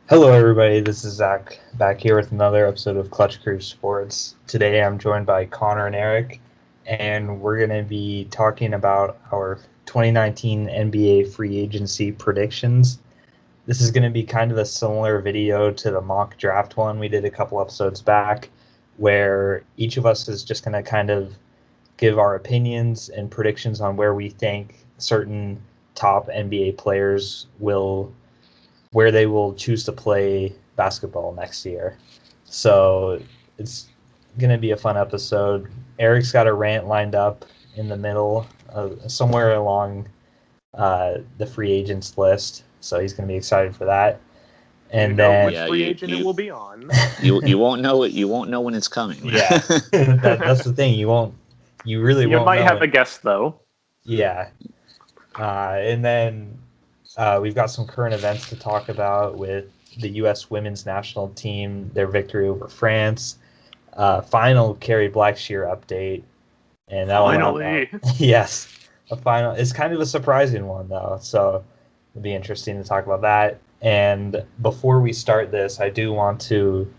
Hello, everybody. This is Zach back here with another episode of Clutch Crew Sports. Today, I'm joined by Connor and Eric, and we're going to be talking about our 2019 NBA free agency predictions. This is going to be kind of a similar video to the mock draft one we did a couple episodes back, where each of us is just going to kind of give our opinions and predictions on where we think certain top NBA players where they will choose to play basketball next year. So it's going to be a fun episode. Eric's got a rant lined up in the middle, somewhere along the free agents list. So he's going to be excited for that. And then which free agent it will be on. You won't know it. You won't know when it's coming. Yeah, that's the thing. You won't know. You might have a guess though. Yeah. And then we've got some current events to talk about with the U.S. women's national team, their victory over France, final Carrie Blackshear update, and that finally, yes, a final. It's kind of a surprising one though, so it'll be interesting to talk about that. And before we start this, I do want to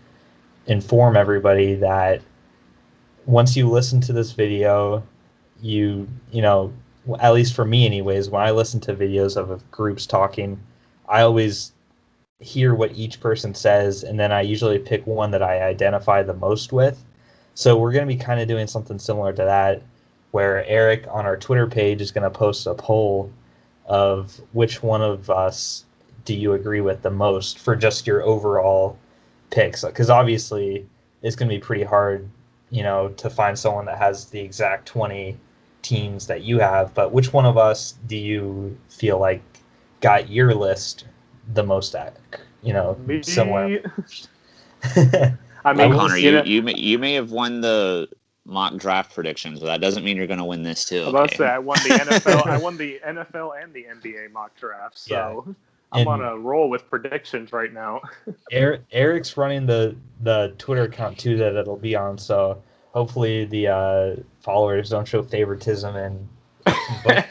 inform everybody that once you listen to this video, you know, at least for me anyways, when I listen to videos of groups talking, I always hear what each person says, and then I usually pick one that I identify the most with. So we're going to be kind of doing something similar to that, where Eric on our Twitter page is going to post a poll of which one of us do you agree with the most for just your overall picks, because obviously it's going to be pretty hard, to find someone that has the exact 20 teams that you have, but which one of us do you feel like got your list the most similar? I mean, Connor, you may have won the mock draft predictions, but that doesn't mean you're going to win this too. Okay? I was about to say I won the NFL. I won the NFL and the NBA mock draft, so yeah. I'm on a roll with predictions right now. Eric's running the Twitter account too that it'll be on, so hopefully the followers don't show favoritism and they're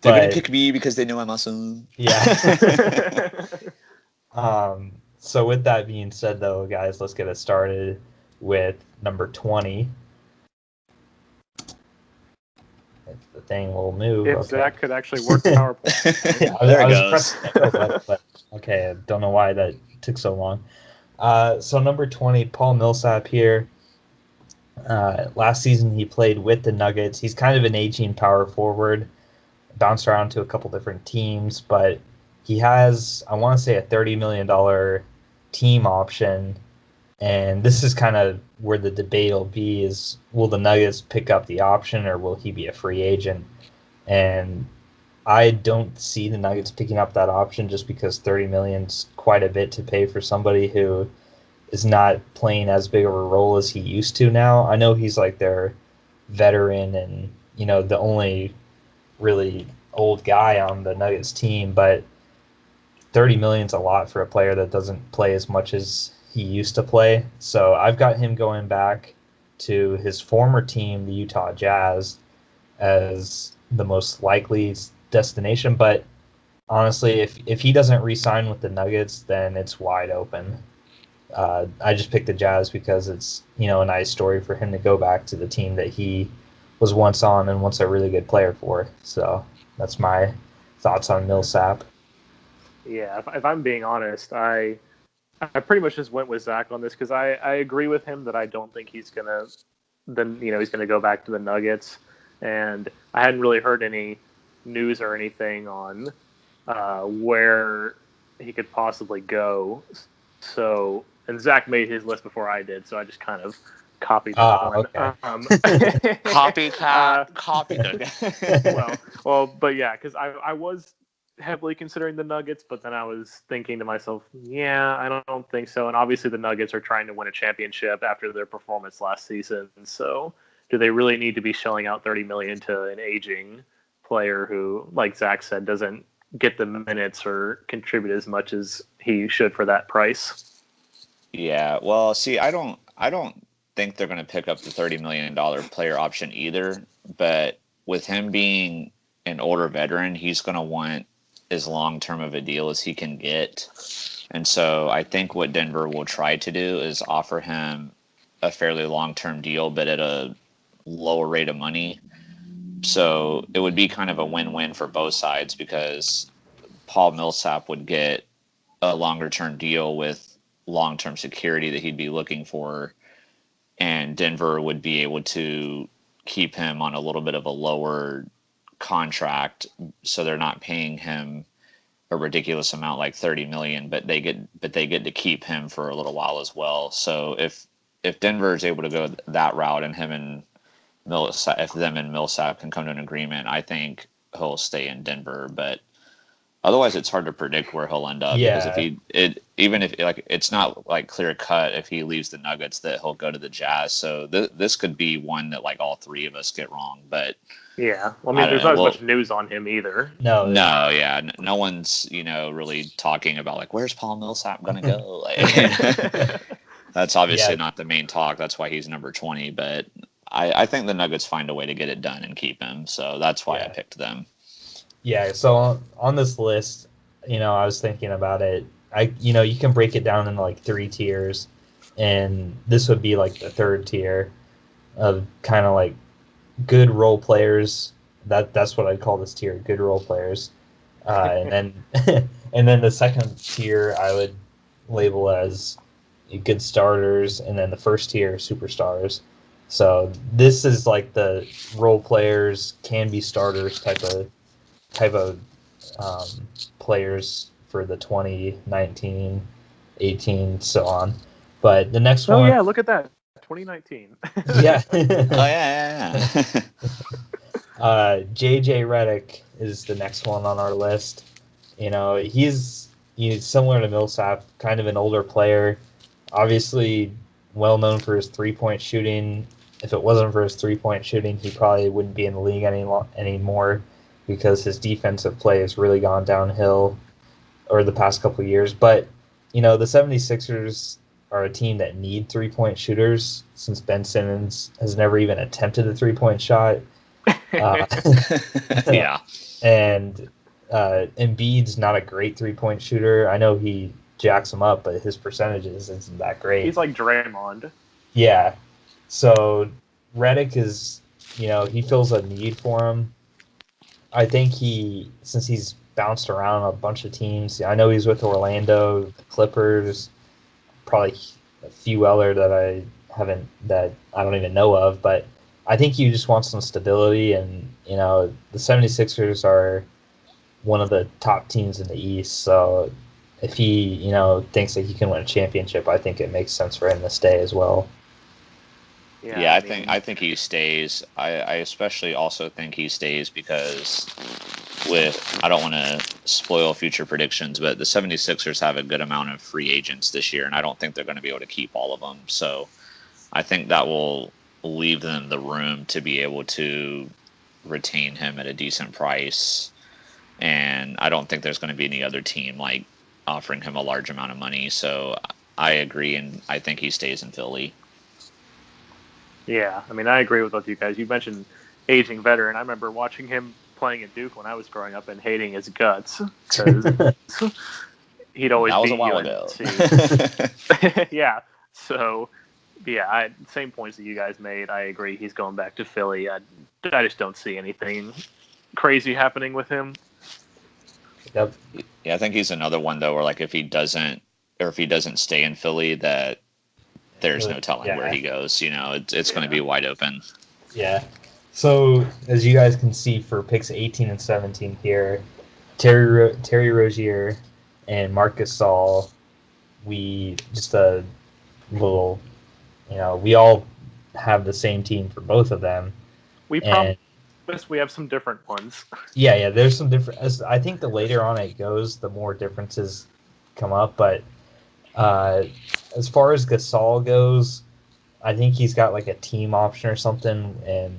gonna pick me because they know I'm awesome. Yeah. So with that being said, though, guys, let's get it started with number 20. If the thing will move. If Zach could actually work PowerPoint. Yeah, there it goes. But okay, I don't know why that took so long. So number 20, Paul Millsap here. Last season he played with the Nuggets. He's kind of an aging power forward, bounced around to a couple different teams, but he has, I want to say, a $30 million team option. And this is kind of where the debate will be, is will the Nuggets pick up the option or will he be a free agent? And I don't see the Nuggets picking up that option just because $30 million is quite a bit to pay for somebody who is not playing as big of a role as he used to now. I know he's like their veteran and, the only really old guy on the Nuggets team, but $30 million is a lot for a player that doesn't play as much as he used to play. So I've got him going back to his former team, the Utah Jazz, as the most likely destination. But honestly, if he doesn't re-sign with the Nuggets, then it's wide open. I just picked the Jazz because it's, a nice story for him to go back to the team that he was once on and once a really good player for. So that's my thoughts on Millsap. Yeah, if I'm being honest, I pretty much just went with Zach on this because I agree with him that I don't think he's gonna go back to the Nuggets, and I hadn't really heard any news or anything on where he could possibly go. So, and Zach made his list before I did, so I just kind of copied that one. Okay. Copied. Well, but yeah, because I was heavily considering the Nuggets, but then I was thinking to myself, yeah, I don't think so. And obviously the Nuggets are trying to win a championship after their performance last season. So do they really need to be shelling out $30 million to an aging player who, like Zach said, doesn't get the minutes or contribute as much as he should for that price? Yeah, well, see, I don't think they're going to pick up the $30 million player option either. But with him being an older veteran, he's going to want as long-term of a deal as he can get. And so I think what Denver will try to do is offer him a fairly long-term deal, but at a lower rate of money. So it would be kind of a win-win for both sides, because Paul Millsap would get a longer-term deal with long-term security that he'd be looking for, and Denver would be able to keep him on a little bit of a lower contract, so they're not paying him a ridiculous amount like 30 million, but they get to keep him for a little while as well. So if Denver is able to go that route, and him and Millsap, if them and Millsap can come to an agreement, I think he'll stay in Denver. But otherwise, it's hard to predict where he'll end up, because even if like it's not like clear cut if he leaves the Nuggets that he'll go to the Jazz. So this could be one that like all three of us get wrong. But yeah, well, I mean, there's not as much news on him either. No, no one's really talking about like where's Paul Millsap gonna go. Like, that's obviously not the main talk. That's why he's number 20. But I think the Nuggets find a way to get it done and keep him. So that's why I picked them. Yeah, so on this list, I was thinking about it. You can break it down into like 3 tiers, and this would be like the 3rd tier of kind of like good role players. That's what I'd call this tier, good role players. And then and then the 2nd tier I would label as good starters, and then the 1st tier superstars. So this is like the role players, can be starters type of players for the 2019, 18, so on. But the next one... Oh, yeah, look at that. 2019. Yeah. Oh, yeah. JJ Redick is the next one on our list. He's similar to Millsap, kind of an older player. Obviously, well known for his 3-point shooting. If it wasn't for his 3-point shooting, he probably wouldn't be in the league anymore, because his defensive play has really gone downhill over the past couple of years. But, the 76ers are a team that need 3-point shooters, since Ben Simmons has never even attempted a 3-point shot. Yeah. And Embiid's not a great 3-point shooter. I know he jacks him up, but his percentages isn't that great. He's like Draymond. Yeah. So Redick is, he feels a need for him. I think since he's bounced around a bunch of teams, I know he's with Orlando, the Clippers, probably a few other that I don't even know of, but I think you just want some stability. And, the 76ers are one of the top teams in the East. So if he, thinks that he can win a championship, I think it makes sense for him to stay as well. Yeah, I think he stays. I especially also think he stays because I don't want to spoil future predictions, but the 76ers have a good amount of free agents this year, and I don't think they're going to be able to keep all of them. So I think that will leave them the room to be able to retain him at a decent price. And I don't think there's going to be any other team like offering him a large amount of money. So I agree, and I think he stays in Philly. Yeah, I mean, I agree with both you guys. You mentioned aging veteran. I remember watching him playing at Duke when I was growing up and hating his guts because he'd always beat UNC. Yeah, so yeah, same points that you guys made. I agree. He's going back to Philly. I just don't see anything crazy happening with him. Yep. Yeah, I think he's another one though, where like if he doesn't stay in Philly, that there's no telling where he goes. It's going to be wide open. Yeah. So as you guys can see for picks 18 and 17 here, Terry Rozier and Marc Gasol, we just a little, we all have the same team for both of them. We promise we have some different ones. Yeah, there's some different. I think the later on it goes, the more differences come up. But as far as Gasol goes, I think he's got like a team option or something, and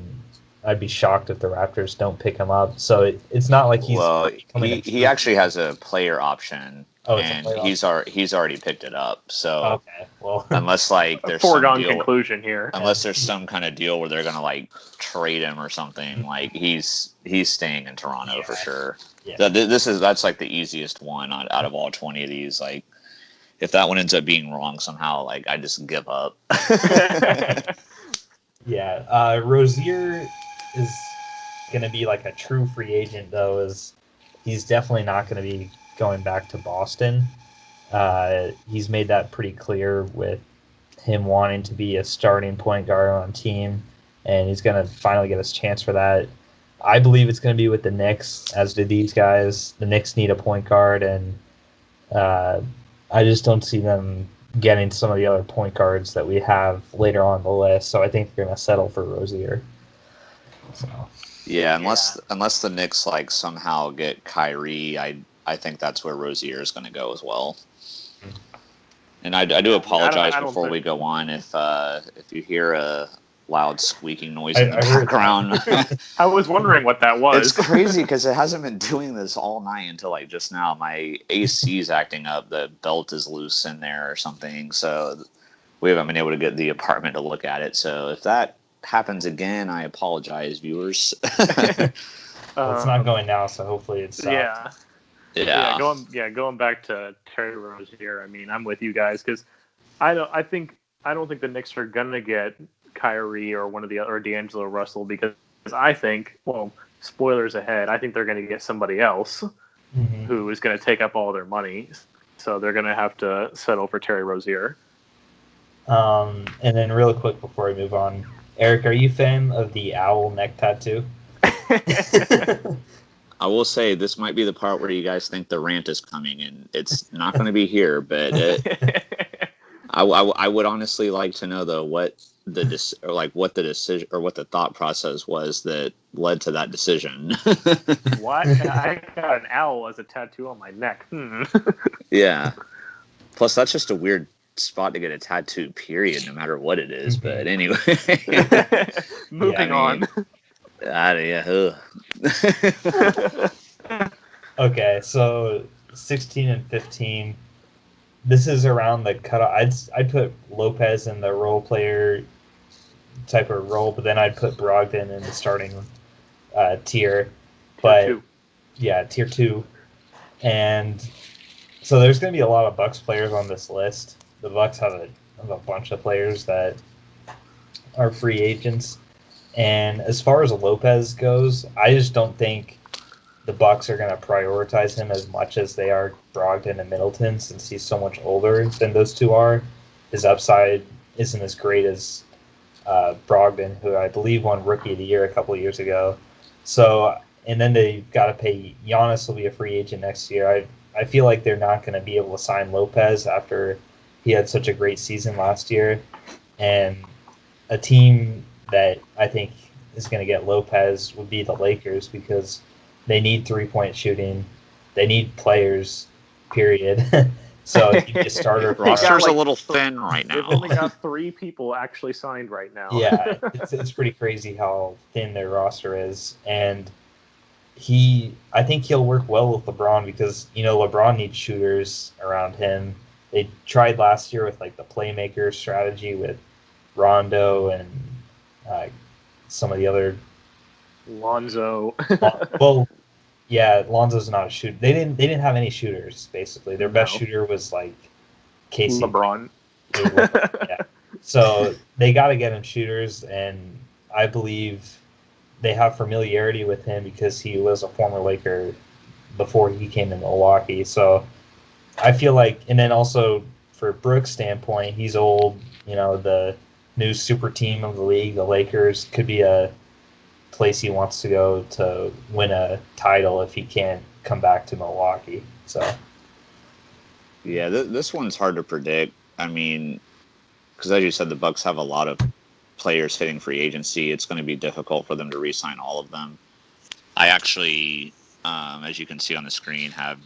I'd be shocked if the Raptors don't pick him up. So it's not like he's Well, becoming a he actually has a player option, Oh, it's a and playoff. he's already picked it up. So Okay, well, unless like A there's some foregone deal, conclusion here. unless there's some kind of deal where they're gonna like trade him or something, like he's staying in Toronto for sure. Yeah. That's like the easiest one out of all 20 of these. Like if that one ends up being wrong somehow, like I just give up. Yeah, Rozier is going to be like a true free agent, though, as he's definitely not going to be going back to Boston. He's made that pretty clear with him wanting to be a starting point guard on a team, and he's going to finally get his chance for that. I believe it's going to be with the Knicks, as do these guys. The Knicks need a point guard, and I just don't see them getting some of the other point guards that we have later on the list. So I think they're going to settle for Rozier. So. Yeah, unless the Knicks like somehow get Kyrie, I think that's where Rozier is going to go as well. And I do apologize before we go on if you hear a loud squeaking noise in the background. I was wondering what that was. It's crazy because it hasn't been doing this all night until like just now. My AC is acting up. The belt is loose in there or something. So we haven't been able to get the apartment to look at it. So if that happens again, I apologize, viewers. Well, it's not going now, so hopefully it's stopped. Yeah. Going back to Terry Rozier. I mean, I'm with you guys because I don't think the Knicks are gonna get Kyrie or or D'Angelo Russell because I think, well, spoilers ahead, I think they're going to get somebody else who is going to take up all their money. So they're going to have to settle for Terry Rozier. And then real quick before we move on, Eric, are you a fan of the owl neck tattoo? I will say this might be the part where you guys think the rant is coming, and it's not going to be here, but I would honestly like to know though what the decision or what the thought process was that led to that decision. What? I got an owl as a tattoo on my neck. Yeah. Plus, that's just a weird spot to get a tattoo. Period, no matter what it is. But anyway, moving on. Okay, so 16 and 15. This is around the cutoff. I'd put Lopez in the role player type of role, but then I'd put Brogdon in the starting tier. But tier 2. And so there's going to be a lot of Bucks players on this list. The Bucks have a bunch of players that are free agents. And as far as Lopez goes, I just don't think the Bucks are going to prioritize him as much as they are Brogdon and Middleton, since he's so much older than those two are. His upside isn't as great as Brogdon, who I believe won Rookie of the Year a couple of years ago. So, and then they've got to pay. Giannis will be a free agent next year. I feel like they're not going to be able to sign Lopez after he had such a great season last year. And a team that I think is going to get Lopez would be the Lakers, because they need three-point shooting. They need players, period. So if you get starter, roster's a little thin right now. They've only got 3 people actually signed right now. Yeah, it's pretty crazy how thin their roster is, and I think he'll work well with LeBron, because LeBron needs shooters around him. They tried last year with like the playmaker strategy with Rondo and some of the other Lonzo. Well, yeah, Lonzo's not a shooter. They didn't have any shooters, basically. Their best shooter was like Casey LeBron. Yeah. So they got to get him shooters, and I believe they have familiarity with him because he was a former Laker before he came to Milwaukee. So I feel like, and then also for Brooks' standpoint, he's old. The new super team of the league, the Lakers, could be a place he wants to go to win a title if he can't come back to Milwaukee. So yeah, this one's hard to predict. I mean, because as you said, the Bucks have a lot of players hitting free agency. It's going to be difficult for them to re-sign all of them. I actually, as you can see on the screen, have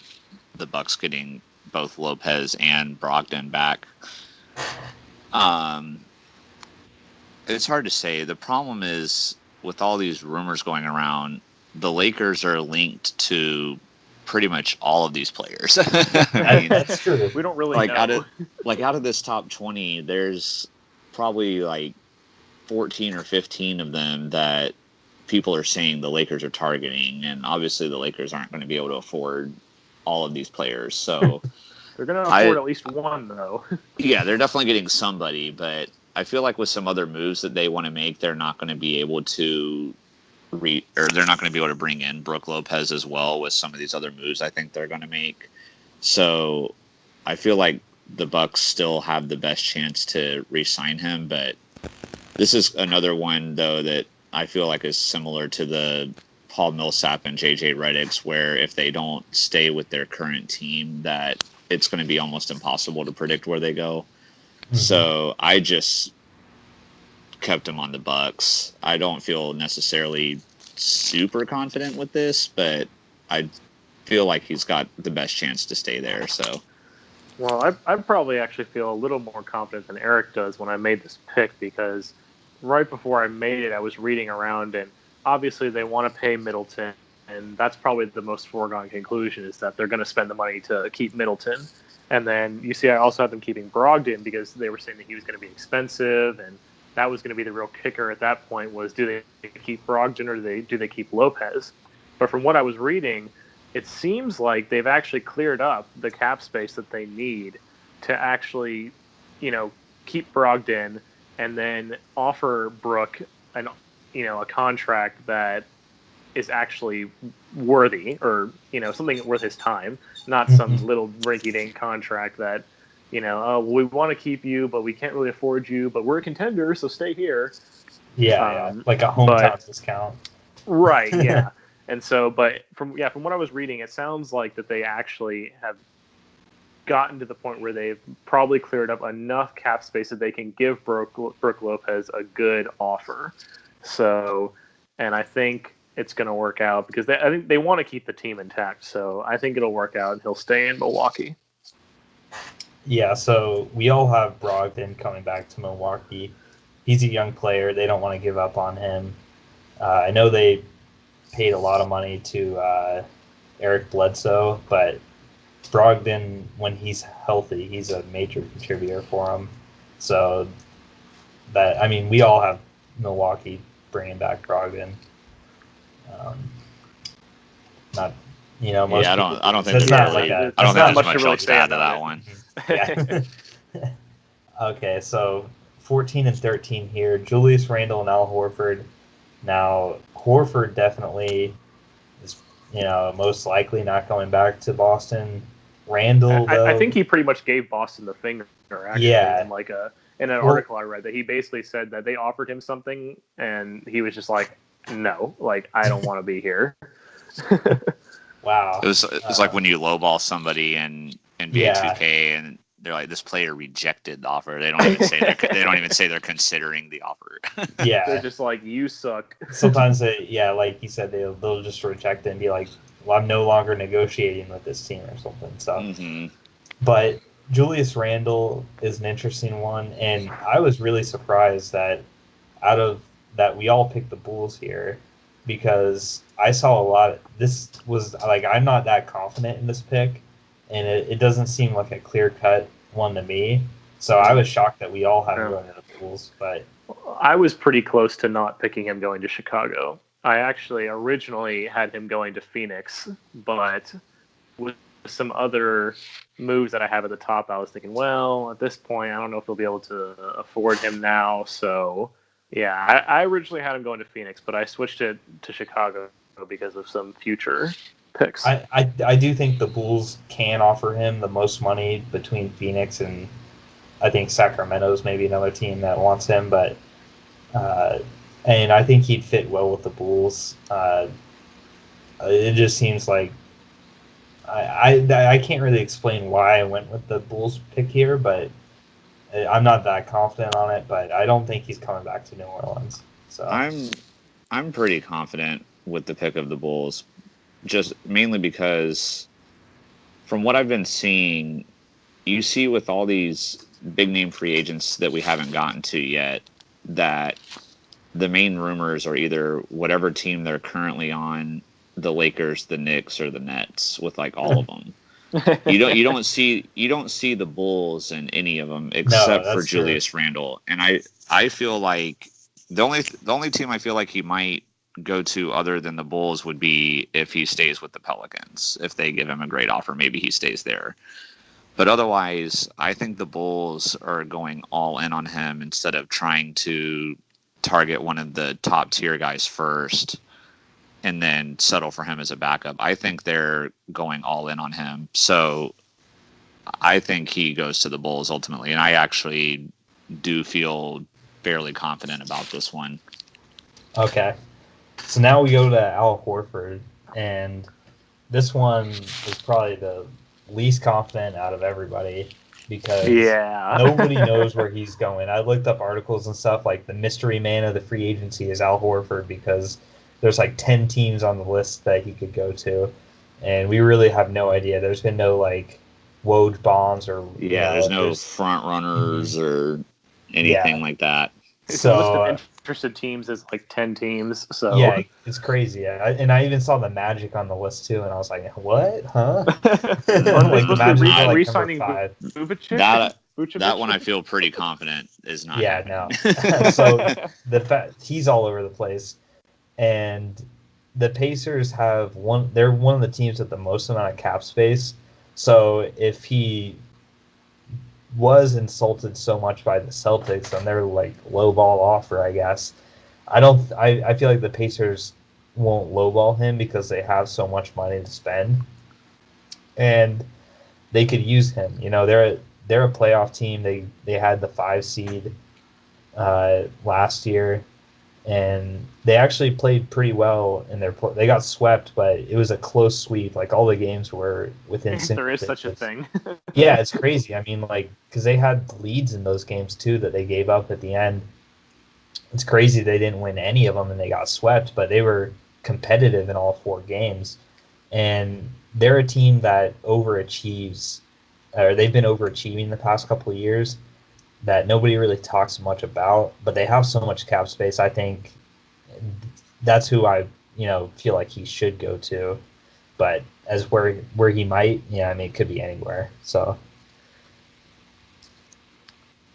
the Bucks getting both Lopez and Brogdon back. It's hard to say. The problem is with all these rumors going around, the Lakers are linked to pretty much all of these players. I mean, That's true. We don't really like know. out of this top 20, there's probably like 14 or 15 of them that people are saying the Lakers are targeting, and obviously the Lakers aren't going to be able to afford all of these players. So They're going to afford at least one, though. yeah, they're definitely getting somebody, but I feel like with some other moves that they want to make, they're not going to be able to they're not going to be able to bring in Brooke Lopez as well with some of these other moves I think they're going to make. So I feel like the Bucks still have the best chance to re-sign him, but this is another one though that I feel like is similar to the Paul Millsap and JJ Redick's, where if they don't stay with their current team, that it's going to be almost impossible to predict where they go. Mm-hmm. So I just kept him on the Bucks. I don't feel necessarily super confident with this, but I feel like he's got the best chance to stay there. So, well, I probably actually feel a little more confident than Eric does when I made this pick, because right before I made it, I was reading around, and obviously they want to pay Middleton, and that's probably the most foregone conclusion, is that they're going to spend the money to keep Middleton. And then you see I also had them keeping Brogdon because they were saying that he was going to be expensive, and that was going to be the real kicker at that point, was do they keep Brogdon or do they keep Lopez? But from what I was reading, it seems like they've actually cleared up the cap space that they need to actually, keep Brogdon and then offer Brooke a contract that is actually worthy, or something worth his time, not some little rinky-dink contract that we want to keep you, but we can't really afford you, but we're a contender, so stay here. Yeah, like a hometown discount. Right, yeah. And so, but from what I was reading, it sounds like that they actually have gotten to the point where they've probably cleared up enough cap space that they can give Brooke Lopez a good offer. So, and I think it's going to work out because I think they want to keep the team intact. So I think it'll work out and he'll stay in Milwaukee. Yeah, so we all have Brogdon coming back to Milwaukee. He's a young player. They don't want to give up on him. I know they paid a lot of money to Eric Bledsoe, but Brogdon, when he's healthy, he's a major contributor for them. So we all have Milwaukee bringing back Brogdon. Most I don't think there's much else to add to that one. Yeah. Okay, so 14 and 13 here. Julius Randle and Al Horford. Now, Horford definitely is, most likely not going back to Boston. Randle, though, I think he pretty much gave Boston the finger, actually, yeah. in an article I read, that he basically said that they offered him something, and he was just like, no, I don't want to be here. Wow. It was like when you lowball somebody in NBA 2K, and they're like, this player rejected the offer. They don't even say they're considering the offer. Yeah. They're just like, you suck. Sometimes like you said, they'll just reject it and be like, well, I'm no longer negotiating with this team or something. So, But Julius Randle is an interesting one, and I was really surprised that out of that we all picked the Bulls here, because I saw a lot. This was I'm not that confident in this pick, and it doesn't seem like a clear-cut one to me. So I was shocked that we all had him going to the Bulls. But I was pretty close to not picking him going to Chicago. I actually originally had him going to Phoenix, but with some other moves that I have at the top, I was thinking, well, at this point, I don't know if they'll be able to afford him now. So, yeah, I originally had him going to Phoenix, but I switched it to Chicago because of some future picks. I do think the Bulls can offer him the most money between Phoenix and I think Sacramento's maybe another team that wants him, but and I think he'd fit well with the Bulls. It just seems like I can't really explain why I went with the Bulls pick here, but I'm not that confident on it. But I don't think he's coming back to New Orleans. So I'm pretty confident with the pick of the Bulls, just mainly because from what I've been seeing, you see with all these big name free agents that we haven't gotten to yet, that the main rumors are either whatever team they're currently on, the Lakers, the Knicks, or the Nets, with like all of them. You don't see the Bulls in any of them No, except for that's true. Julius Randle. And I feel like the only team I feel like he might go to other than the Bulls would be if he stays with the Pelicans. If they give him a great offer, maybe he stays there. But otherwise, I think the Bulls are going all in on him instead of trying to target one of the top tier guys first and then settle for him as a backup. I think they're going all in on him. So I think he goes to the Bulls ultimately. And I actually do feel fairly confident about this one. Okay. So now we go to Al Horford. And this one is probably the least confident out of everybody because nobody knows where he's going. I looked up articles and stuff like the mystery man of the free agency is Al Horford because there's like 10 teams on the list that he could go to, and we really have no idea. There's been no like Woj bombs or there's no front runners or anything like that. So list of interested teams is like 10 teams. So yeah, it's crazy. And I even saw the Magic on the list too, and I was like, what? Huh? Like the Magic are like number 5. That one I feel pretty confident is not. Yeah, happening. No. So the fact he's all over the place. And the Pacers have they're one of the teams with the most amount of cap space. So if he was insulted so much by the Celtics and their like lowball offer, I guess, I feel like the Pacers won't lowball him because they have so much money to spend. And they could use him. You know, they're a playoff team. They had the 5 seed last year. And they actually played pretty well in they got swept, but it was a close sweep. Like all the games were within. There is such a thing. Yeah, it's crazy. I mean, like because they had leads in those games too that they gave up at the end. It's crazy they didn't win any of them and they got swept, but they were competitive in all 4 games. And they're a team that overachieves, or they've been overachieving the past couple of years. That nobody really talks much about, but they have so much cap space. I think that's who I feel like he should go to. But as where he might, I mean, it could be anywhere. So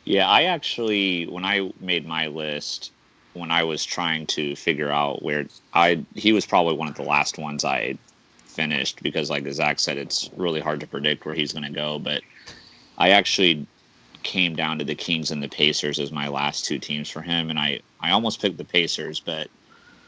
yeah, I actually when I made my list, when I was trying to figure out where he was probably one of the last ones I finished because, like Zach said, it's really hard to predict where he's going to go. But I actually came down to the Kings and the Pacers as my last 2 teams for him, and I almost picked the Pacers, but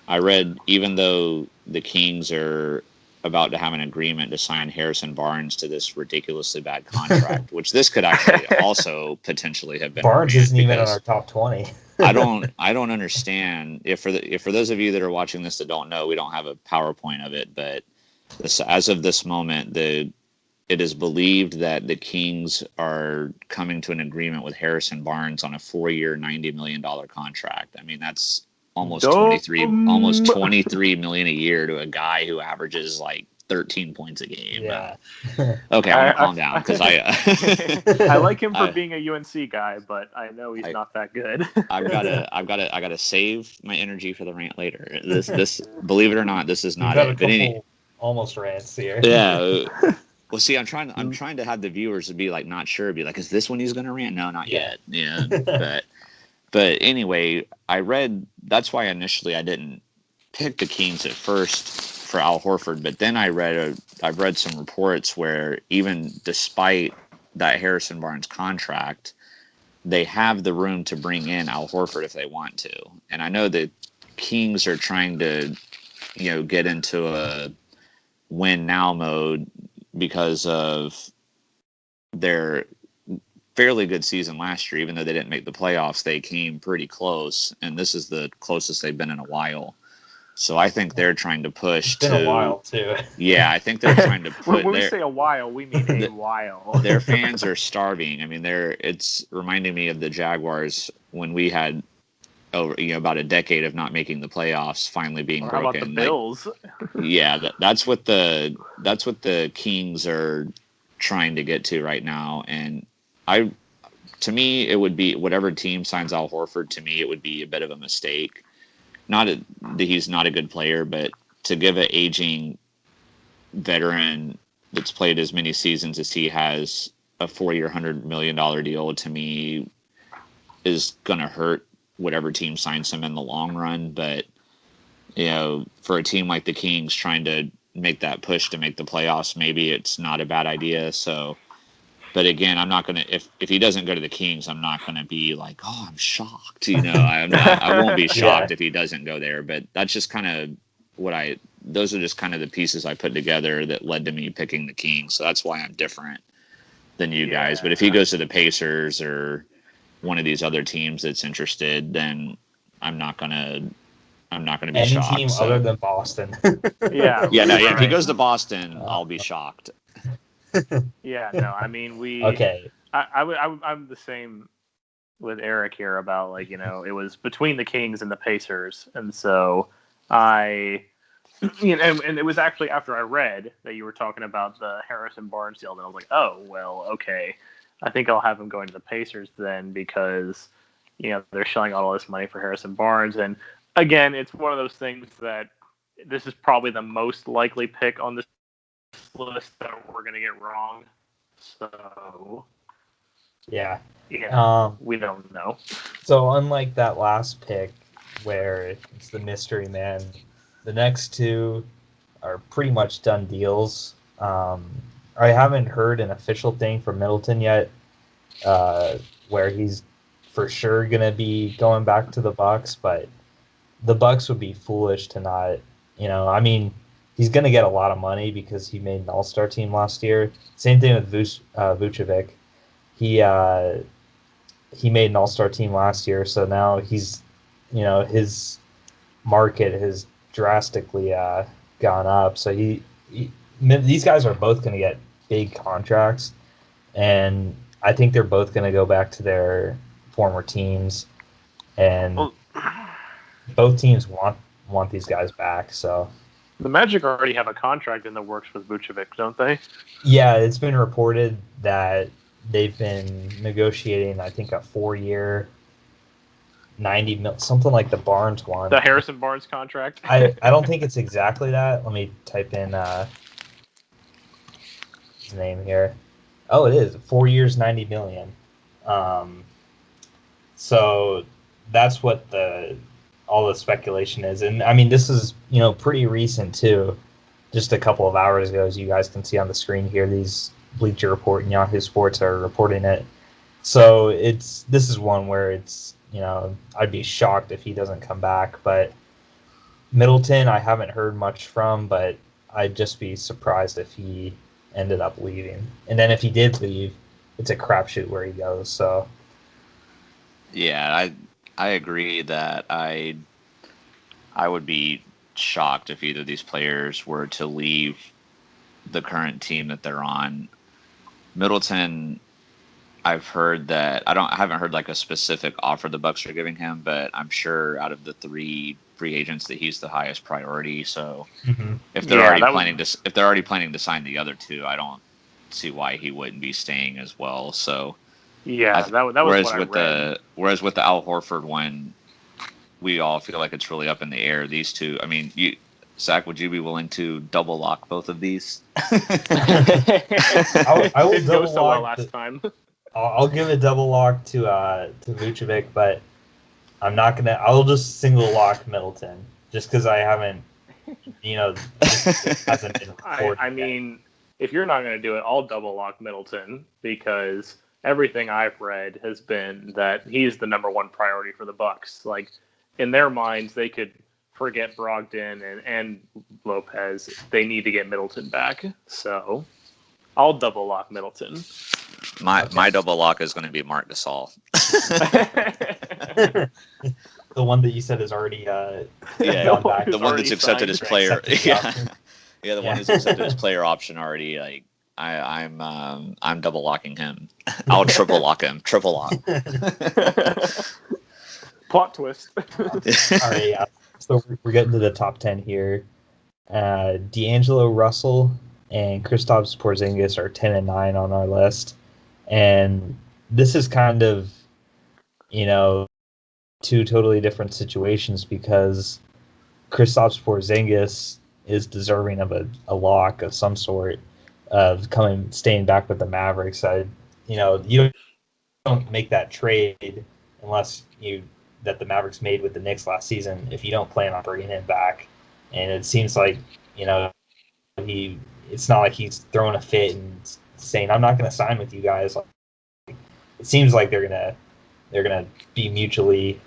I read even though the Kings are about to have an agreement to sign Harrison Barnes to this ridiculously bad contract, which this could actually also potentially have been. Barnes isn't even on our top 20. I don't understand. If for those of you that are watching this that don't know, we don't have a PowerPoint of it, but as of this moment, it is believed that the Kings are coming to an agreement with Harrison Barnes on a 4-year, $90 million contract. I mean, that's almost $23 million a year to a guy who averages like 13 points a game. Yeah. Okay, I'm gonna calm down because I like him for being a UNC guy, but I know he's not that good. I've gotta save my energy for the rant later. This believe it or not, this is not it. Almost rants here. Yeah. Well, see, I'm trying to have the viewers to be like not sure, be like, is this when he's going to rant? No, not yet. Yeah, but anyway, I read. That's why initially I didn't pick the Kings at first for Al Horford, but then I've read some reports where even despite that Harrison Barnes contract, they have the room to bring in Al Horford if they want to, and I know that Kings are trying to, get into a win now mode. Because of their fairly good season last year, even though they didn't make the playoffs, they came pretty close, and this is the closest they've been in a while. So I think they're trying to push. It's been a while too. Yeah, I think they're trying to put. When we say a while, we mean a while. Their fans are starving. I mean, it's reminding me of the Jaguars when we had about a decade of not making the playoffs, finally being broken. How about the Bills? Yeah, that's what the Kings are trying to get to right now. And to me, it would be whatever team signs Al Horford. To me, it would be a bit of a mistake that he's not a good player, but to give an aging veteran that's played as many seasons as he has a 4-year, $100 million deal, to me is going to hurt whatever team signs him in the long run. But, for a team like the Kings trying to make that push to make the playoffs, maybe it's not a bad idea. So, but again, I'm not going to, if he doesn't go to the Kings, I'm not going to be like, oh, I'm shocked. I won't be shocked if he doesn't go there, but that's just kind of those are just kind of the pieces I put together that led to me picking the Kings. So that's why I'm different than you guys. But if he goes to the Pacers or one of these other teams that's interested, then I'm not gonna be shocked. Any team other than Boston. If he goes to Boston, I'll be shocked. I mean, okay. I'm the same with Eric here about, like, it was between the Kings and the Pacers, and so and it was actually after I read that you were talking about the Harrison Barnes deal, and I was like, oh, well, okay, I think I'll have him going to the Pacers then, because they're shelling out all this money for Harrison Barnes. And again, it's one of those things that this is probably the most likely pick on this list that we're going to get wrong. So we don't know. So unlike that last pick where it's the mystery man, the next two are pretty much done deals. I haven't heard an official thing from Middleton yet, where he's for sure gonna be going back to the Bucks, but the Bucks would be foolish to not. I mean, he's gonna get a lot of money because he made an All-Star team last year. Same thing with Vucevic. He made an All-Star team last year, so now he's, his market has drastically gone up. So these guys are both going to get big contracts, and I think they're both going to go back to their former teams, and both teams want these guys back. So the Magic already have a contract in the works with Vucevic, don't they? Yeah, it's been reported that they've been negotiating, I think, a 4-year, 90 mil, something like the Barnes one. The Harrison Barnes contract. I don't think it's exactly that. Let me type in his name here. Oh, it is 4 years, 90 million. So that's what all the speculation is, and I mean, this is pretty recent too. Just a couple of hours ago, as you guys can see on the screen here, these Bleacher Report and Yahoo Sports are reporting it. So this is one where it's, I'd be shocked if he doesn't come back. But Middleton, I haven't heard much from, but I'd just be surprised if he ended up leaving. And then if he did leave, it's a crapshoot where he goes. So yeah, I agree that I would be shocked if either of these players were to leave the current team that they're on. Middleton, I've heard that I haven't heard like a specific offer the Bucks are giving him, but I'm sure out of the 3 free agents that he's the highest priority. So if they're already planning to sign the other 2, I don't see why he wouldn't be staying as well. So that was what I read. Whereas with the Al Horford one, we all feel like it's really up in the air. These two, I mean, Zach, would you be willing to double lock both of these? I will Didn't double go so well lock last time. I'll give a double lock to Vucevic, but I'm not gonna. I'll just single lock Middleton just because I haven't. This hasn't been reported I mean, if you're not gonna do it, I'll double lock Middleton, because everything I've read has been that he's the number 1 priority for the Bucks. Like, in their minds, they could forget Brogdon and Lopez. They need to get Middleton back. So I'll double lock Middleton. My double lock is going to be Marc Gasol. The one that you said is already the one that's accepted as player. The one that's accepted as player option already. Like I'm double locking him. I'll triple lock him. Triple lock. Plot twist. All right, yeah. So we're getting to the top 10 here. D'Angelo Russell and Kristaps Porzingis are 10 and 9 on our list, and this is kind of, two totally different situations because Kristaps Porzingis is deserving of a lock of some sort of staying back with the Mavericks. You don't make that trade unless that the Mavericks made with the Knicks last season if you don't plan on bringing him back. And it seems like it's not like he's throwing a fit and saying I'm not going to sign with you guys. It seems like they're gonna be mutually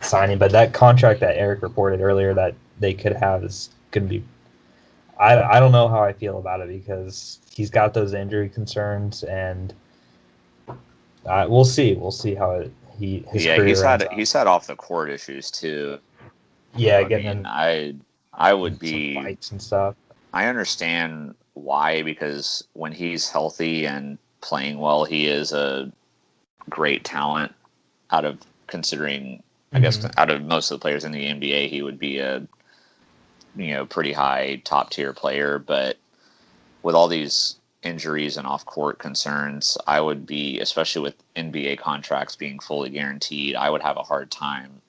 signing, but that contract that Eric reported earlier that they could have is going to be. I don't know how I feel about it because he's got those injury concerns, and we'll see. We'll see how his career he's had off the court issues too. Yeah, getting I would be fights and stuff. I understand why, because when he's healthy and playing well, he is a great talent. Out of considering, I guess, out of most of the players in the NBA, he would be a pretty high top tier player. But with all these injuries and off court concerns, I would be, especially with NBA contracts being fully guaranteed, I would have a hard time.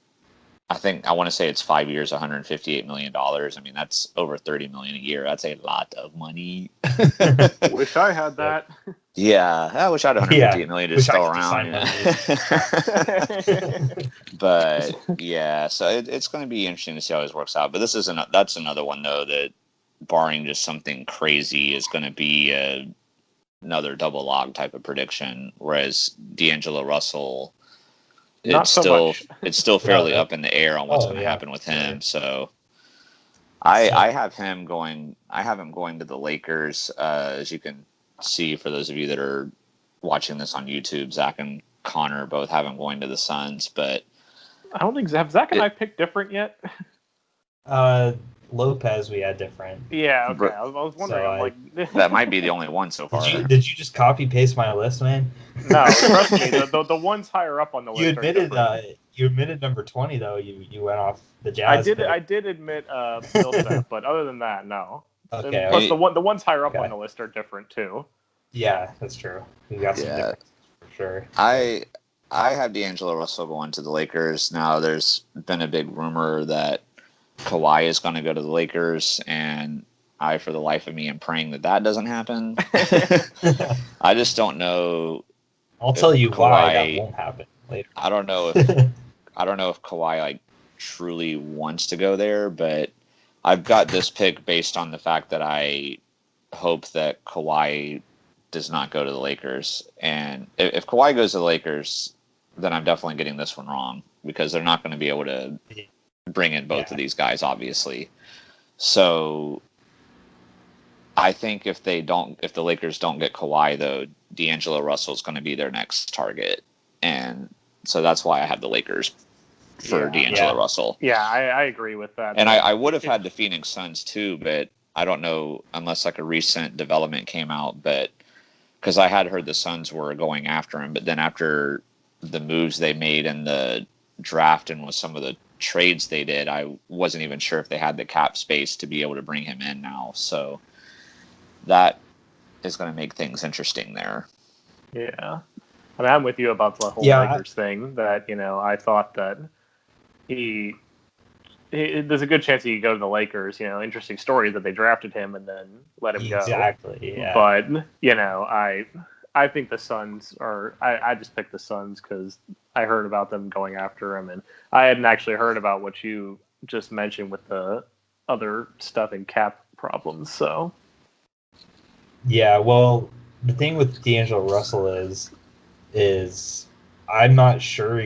I want to say it's 5 years, $158 million. I mean, that's over $30 million a year. That's a lot of money. Wish I had that. Yeah, I wish I had $158 million to throw around. But yeah, so it's going to be interesting to see how this works out. But that's another one though that, barring just something crazy, is going to be another double log type of prediction. Whereas D'Angelo Russell, it's still fairly up in the air on what's going to happen with him. So I have him going. I have him going to the Lakers. As you can see, for those of you that are watching this on YouTube, Zach and Connor both have him going to the Suns. But I don't think Zach and I picked different yet. Lopez, we had different. Yeah, okay. I was wondering. So that might be the only one so far. Did you just copy paste my list, man? No, trust me. The ones higher up on the list. You admitted number 20 though. You went off the Jazz. I did admit Millsap, but other than that, no. Okay. Plus the ones higher up on the list are different too. Yeah, that's true. We got some differences for sure. I have D'Angelo Russell going to the Lakers. Now, there's been a big rumor that Kawhi is going to go to the Lakers, and I, for the life of me, am praying that doesn't happen. I just don't know. I'll tell you why that won't happen later. I don't know if Kawhi truly wants to go there, but I've got this pick based on the fact that I hope that Kawhi does not go to the Lakers. And if Kawhi goes to the Lakers, then I'm definitely getting this one wrong, because they're not going to be able to bring in both of these guys, obviously. So I think if the Lakers don't get Kawhi, though, D'Angelo Russell is going to be their next target. And so that's why I have the Lakers for D'Angelo Russell. Yeah, I agree with that. And I would have had the Phoenix Suns too, but I don't know, unless like a recent development came out, but because I had heard the Suns were going after him, but then after the moves they made in the draft and with some of the trades they did, I wasn't even sure if they had the cap space to be able to bring him in now. So that is going to make things interesting there. Yeah. I mean, I'm with you about the whole Lakers thing, that, I thought that there's a good chance he could go to the Lakers. Interesting story that they drafted him and then let him go. Exactly, yeah. But, I think the Suns are... I just picked the Suns because I heard about them going after him, and I hadn't actually heard about what you just mentioned with the other stuff in cap problems, so... Yeah, well, the thing with D'Angelo Russell is I'm not sure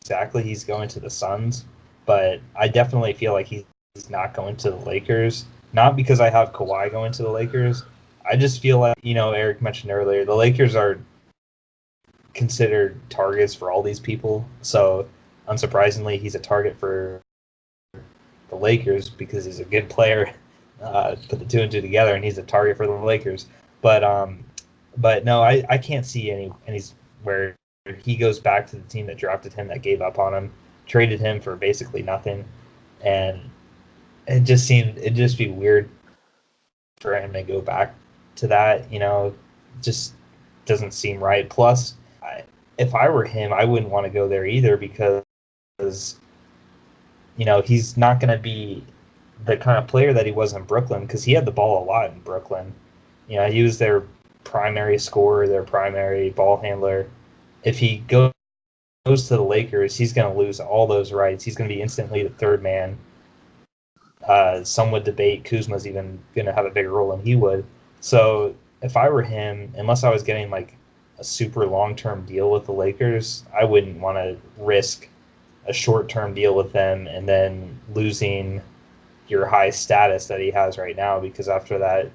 exactly he's going to the Suns, but I definitely feel like he's not going to the Lakers. Not because I have Kawhi going to the Lakers. I just feel like, Eric mentioned earlier, the Lakers are considered targets for all these people. So, unsurprisingly, he's a target for the Lakers because he's a good player. Put the two and two together, and he's a target for the Lakers. But no, I can't see any where he goes back to the team that drafted him, that gave up on him, traded him for basically nothing, and it'd just be weird for him to go back to that. Just doesn't seem right. Plus, if I were him, I wouldn't want to go there either because, he's not going to be the kind of player that he was in Brooklyn because he had the ball a lot in Brooklyn. He was their primary scorer, their primary ball handler. If he goes to the Lakers, he's going to lose all those rights. He's going to be instantly the third man. Some would debate Kuzma's even going to have a bigger role than he would. So if I were him, unless I was getting like a super long-term deal with the Lakers, I wouldn't want to risk a short-term deal with them and then losing your high status that he has right now, because after that,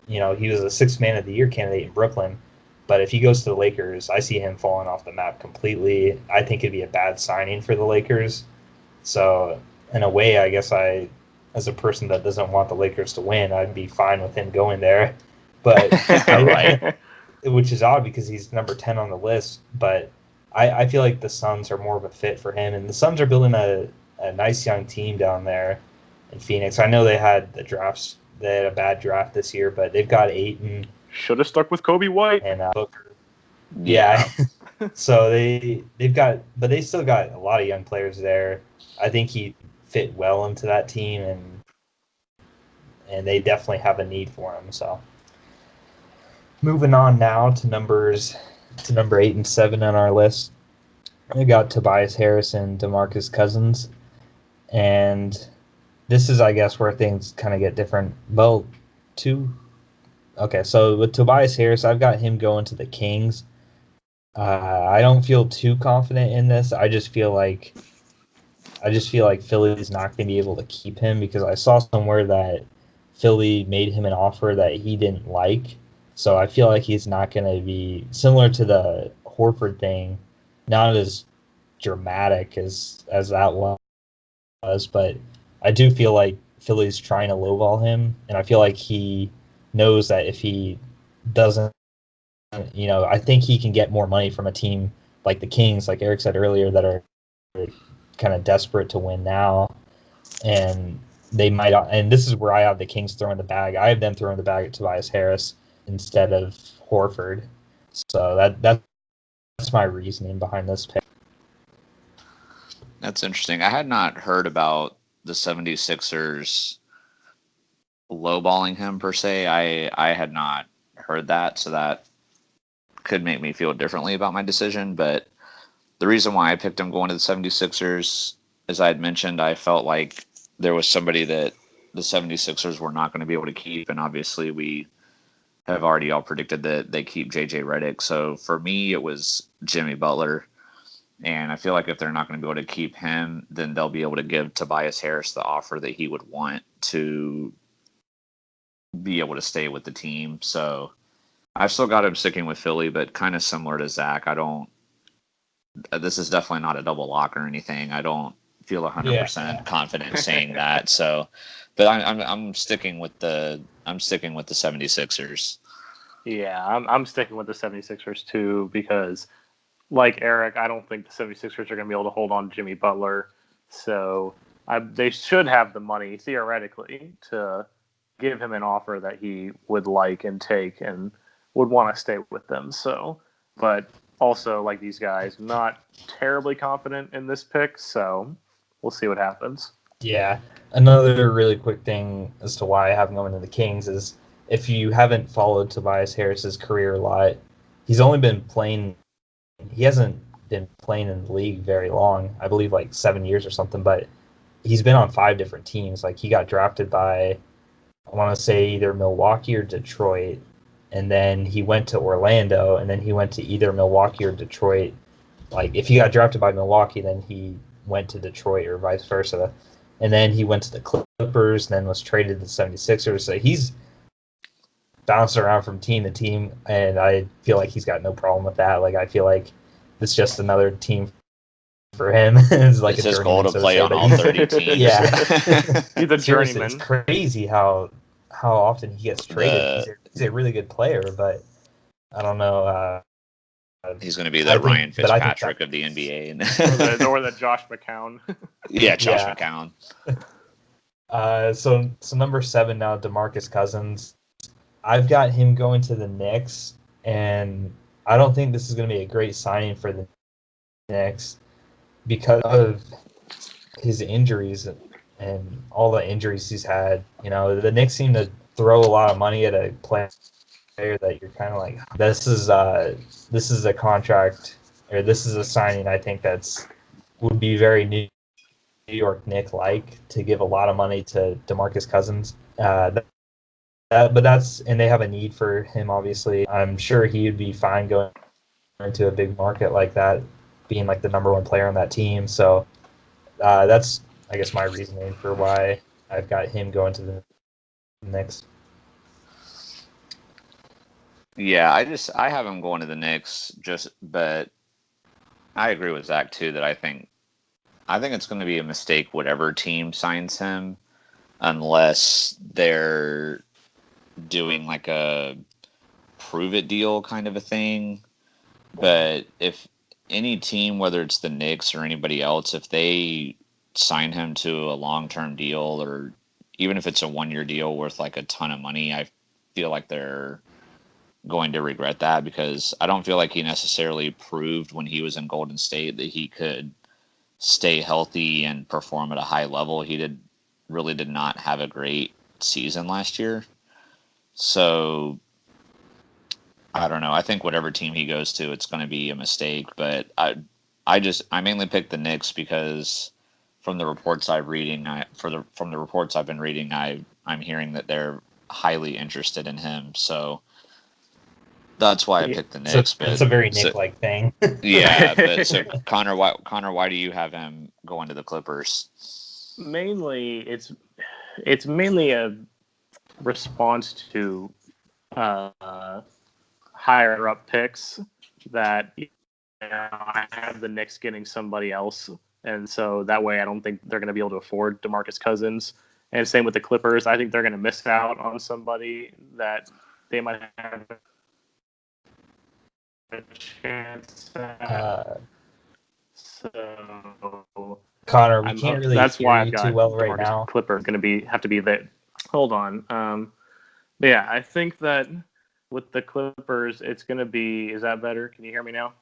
he was a sixth man of the year candidate in Brooklyn. But if he goes to the Lakers, I see him falling off the map completely. I think it'd be a bad signing for the Lakers. So in a way, I guess as a person that doesn't want the Lakers to win, I'd be fine with him going there. But Right. which is odd because he's number 10 on the list. But I feel like the Suns are more of a fit for him. And the Suns are building a nice young team down there in Phoenix. I know they had a bad draft this year, but they've got Ayton. Should have stuck with Kobe White and Booker. Yeah. So they still got a lot of young players there. I think he fit well into that team, and they definitely have a need for him. So moving on now to number 8 and 7 on our list. We got Tobias Harris and DeMarcus Cousins, and this is, I guess, where things kind of get different. Well, okay, so with Tobias Harris, I've got him going to the Kings. I don't feel too confident in this. I just feel like Philly's not going to be able to keep him because I saw somewhere that Philly made him an offer that he didn't like. So I feel like he's not going to be similar to the Horford thing, not as dramatic as that was, but I do feel like Philly's trying to lowball him, and I feel like he knows that if he doesn't, I think he can get more money from a team like the Kings, like Eric said earlier, that are kind of desperate to win now, and they might. And this is where I have the Kings throwing the bag. I have them throwing the bag at Tobias Harris instead of Horford. So that's my reasoning behind this pick. That's interesting. I had not heard about the 76ers lowballing him per se. I had not heard that, so that could make me feel differently about my decision. But the reason why I picked him going to the 76ers, as I had mentioned, I felt like there was somebody that the 76ers were not going to be able to keep, and obviously we have already all predicted that they keep JJ Redick. So for me, it was Jimmy Butler. And I feel like if they're not going to be able to keep him, then they'll be able to give Tobias Harris the offer that he would want to be able to stay with the team. So I've still got him sticking with Philly, but kind of similar to Zach. This is definitely not a double lock or anything. I don't feel 100% confident saying that. So, but I'm sticking with the 76ers. Yeah, I'm sticking with the 76ers too because, like Eric, I don't think the 76ers are going to be able to hold on to Jimmy Butler. So they should have the money, theoretically, to give him an offer that he would like and take and would want to stay with them. So, but also, like these guys, not terribly confident in this pick. So we'll see what happens. Yeah. Another really quick thing as to why I have him going to the Kings is if you haven't followed Tobias Harris's career a lot, he hasn't been playing in the league very long. I believe like 7 years or something, but he's been on 5 different teams. Like he got drafted by, I want to say either Milwaukee or Detroit, and then he went to Orlando, and then he went to either Milwaukee or Detroit. Like if he got drafted by Milwaukee, then he went to Detroit or vice versa. And then he went to the Clippers, then was traded to the 76ers. So he's bounced around from team to team, and I feel like he's got no problem with that. Like I feel like it's just another team for him. It's like it's his goal to play on all 30 teams. Yeah. He's a journeyman. It's crazy how often he gets traded. He's a really good player, but I don't know. He's going to be the Ryan Fitzpatrick of the NBA. or the Josh McCown. Yeah, Josh McCown. So number 7 now, DeMarcus Cousins. I've got him going to the Knicks, and I don't think this is going to be a great signing for the Knicks because of his injuries and all the injuries he's had. You know, the Knicks seem to throw a lot of money at a player that you're kind of like, this is a contract or this is a signing. I think would be very New York Knicks like to give a lot of money to DeMarcus Cousins. But and they have a need for him. Obviously, I'm sure he would be fine going into a big market like that, being like the number one player on that team. So that's, I guess, my reasoning for why I've got him going to the Knicks. Yeah, I have him going to the Knicks. But I agree with Zach too that I think it's going to be a mistake whatever team signs him, unless they're doing like a prove it deal kind of a thing. But if any team, whether it's the Knicks or anybody else, if they sign him to a long-term deal, or even if it's a 1-year deal worth like a ton of money, I feel like they're going to regret that, because I don't feel like he necessarily proved when he was in Golden State that he could stay healthy and perform at a high level. He really did not have a great season last year. So I don't know. I think whatever team he goes to, it's going to be a mistake. But I mainly picked the Knicks because from the reports I've from the reports I've been reading, I'm hearing that they're highly interested in him. So that's why I picked the Knicks. It's a very Nick-like thing. Yeah, but so Connor, why do you have him going to the Clippers? Mainly, it's mainly a response to higher up picks that I have the Knicks getting somebody else, and so that way I don't think they're going to be able to afford DeMarcus Cousins. And same with the Clippers, I think they're going to miss out on somebody that they might have a chance at. So Connor, we can't really that's hear why I've you got too well right DeMarcus now. Clipper going to have to be that. Hold on. But yeah, I think that with the Clippers, it's going to be. Is that better? Can you hear me now?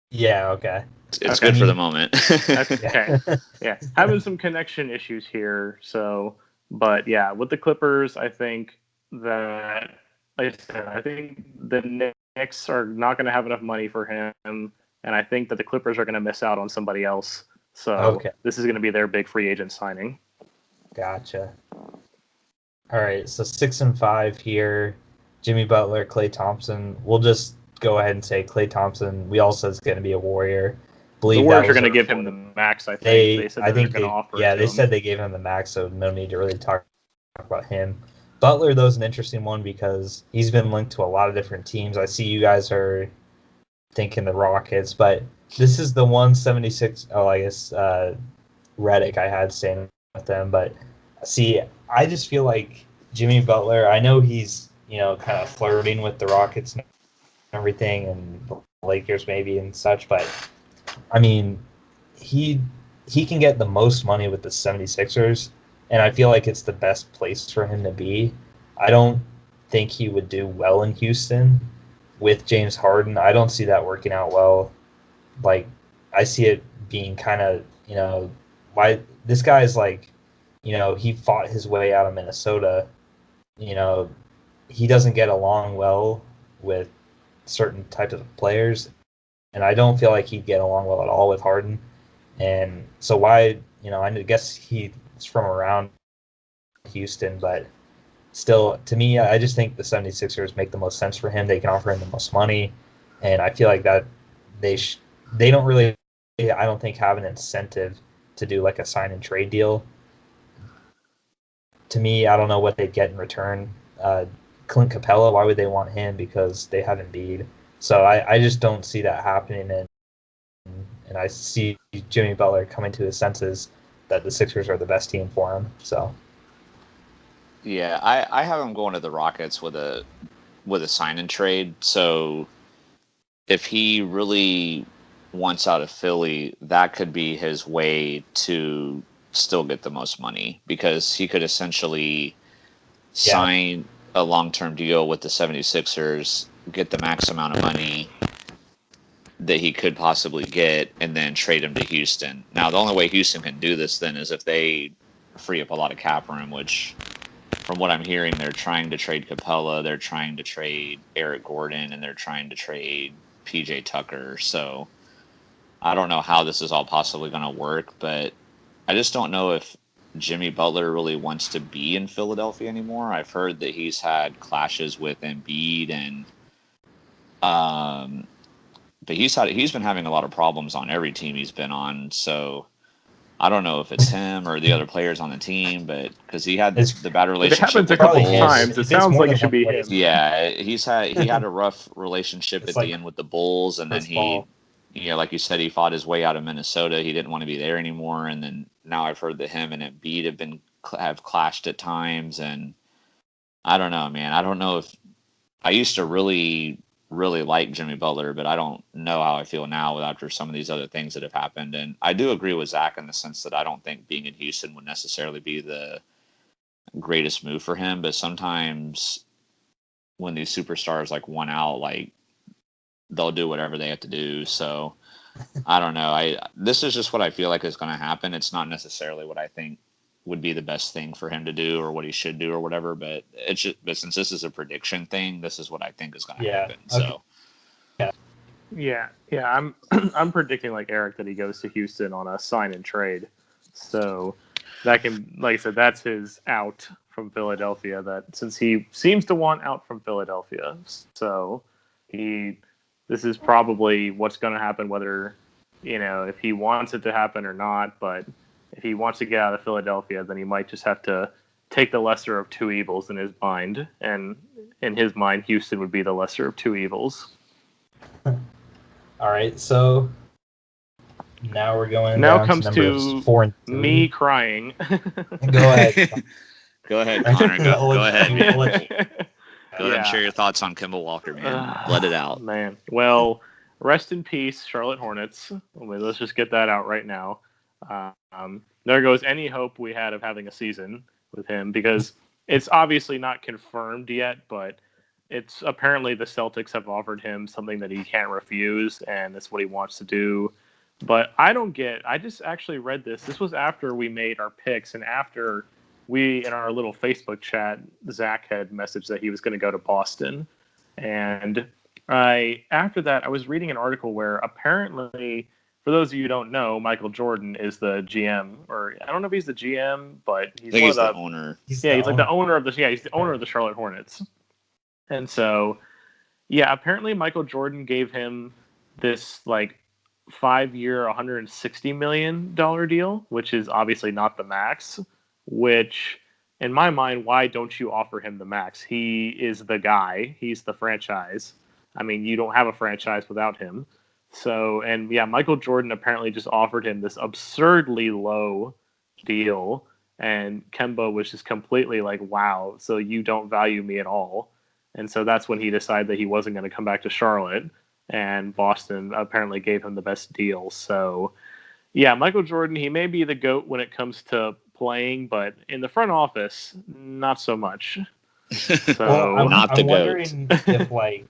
Yeah. Okay. It's good for the moment. Okay. Yeah, having some connection issues here. So, but yeah, with the Clippers, I think that, like I said, I think the Knicks are not going to have enough money for him, and I think that the Clippers are going to miss out on somebody else. So This is going to be their big free agent signing. Gotcha. All right, so 6 and 5 here. Jimmy Butler, Klay Thompson. We'll just go ahead and say Klay Thompson. We all said it's going to be a Warrior. The Warriors are going to give him the max. I think they said they're going to offer. Yeah, they said they gave him the max, so no need to really talk about him. Butler, though, is an interesting one because he's been linked to a lot of different teams. I see you guys are thinking the Rockets, but this is the 176. Oh, I guess Reddick I had staying with them, but see, I just feel like Jimmy Butler. I know he's kind of flirting with the Rockets and everything, and the Lakers maybe and such, but I mean, he can get the most money with the 76ers, and I feel like it's the best place for him to be. I don't think he would do well in Houston with James Harden. I don't see that working out well. Like, I see it being kind of, why this guy is like, he fought his way out of Minnesota. He doesn't get along well with certain types of players, and I don't feel like he'd get along well at all with Harden. And so why, I guess he's from around Houston, but still, to me, I just think the 76ers make the most sense for him. They can offer him the most money, and I feel like that they don't really, I don't think, have an incentive to do like a sign and trade deal. To me, I don't know what they'd get in return. Clint Capella, why would they want him? Because they have Embiid. So I just don't see that happening, and I see Jimmy Butler coming to his senses that the Sixers are the best team for him. So yeah, I have him going to the Rockets with a sign and trade. So if he really wants out of Philly, that could be his way to still get the most money, because he could essentially sign a long-term deal with the 76ers, get the max amount of money, that he could possibly get and then trade him to Houston. Now, the only way Houston can do this then is if they free up a lot of cap room, which from what I'm hearing, they're trying to trade Capella, they're trying to trade Eric Gordon, and they're trying to trade PJ Tucker. So I don't know how this is all possibly going to work, but I just don't know if Jimmy Butler really wants to be in Philadelphia anymore. I've heard that he's had clashes with Embiid, and but he's been having a lot of problems on every team he's been on. So I don't know if it's him or the other players on the team, but because he had the bad relationship. It happens a with the couple Bulls. times. It sounds like it should be him. Yeah, he had a rough relationship at the end with the Bulls, and then like you said, he fought his way out of Minnesota. He didn't want to be there anymore, and then now I've heard that him and Embiid have clashed at times, and I don't know, man. I don't know if I used to really like Jimmy Butler, but I don't know how I feel now after some of these other things that have happened. And I do agree with Zach in the sense that I don't think being in Houston would necessarily be the greatest move for him. But sometimes when these superstars like want out, like they'll do whatever they have to do. So I don't know. This is just what I feel like is going to happen. It's not necessarily what I think would be the best thing for him to do or what he should do or whatever, but since this is a prediction thing, this is what I think is going to happen. Okay. So I'm I'm predicting like Eric that he goes to Houston on a sign and trade. So that can, like I said, that's his out from Philadelphia, that since he seems to want out from Philadelphia. So this is probably what's going to happen, whether, if he wants it to happen or not, but if he wants to get out of Philadelphia, then he might just have to take the lesser of two evils in his mind. And in his mind, Houston would be the lesser of two evils. All right, so now we're going now down comes to 4 and 3. Me crying. Go ahead. Go ahead, Connor. Go ahead, man. Go ahead Yeah. and share your thoughts on Kemba Walker, man. Let it out. Man. Well, rest in peace, Charlotte Hornets. Let's just get that out right now. There goes any hope we had of having a season with him, because it's obviously not confirmed yet, but it's apparently the Celtics have offered him something that he can't refuse, and that's what he wants to do. But I just actually read this. This was after we made our picks, and after we, in our little Facebook chat, Zach had messaged that he was going to go to Boston. And after that, I was reading an article where apparently, for those of you who don't know, Michael Jordan is the GM, or I don't know if he's the GM, but he's one of the owner. He's like the owner of he's the owner of the Charlotte Hornets. And so, apparently Michael Jordan gave him this like 5-year, $160 million deal, which is obviously not the max, which in my mind, why don't you offer him the max? He is the guy. He's the franchise. I mean, you don't have a franchise without him. So, and Michael Jordan apparently just offered him this absurdly low deal, and Kemba was just completely like, wow, so you don't value me at all. And so that's when he decided that he wasn't going to come back to Charlotte, and Boston apparently gave him the best deal. So, Michael Jordan, he may be the GOAT when it comes to playing, but in the front office, not so much. So, well, I'm GOAT. wondering if,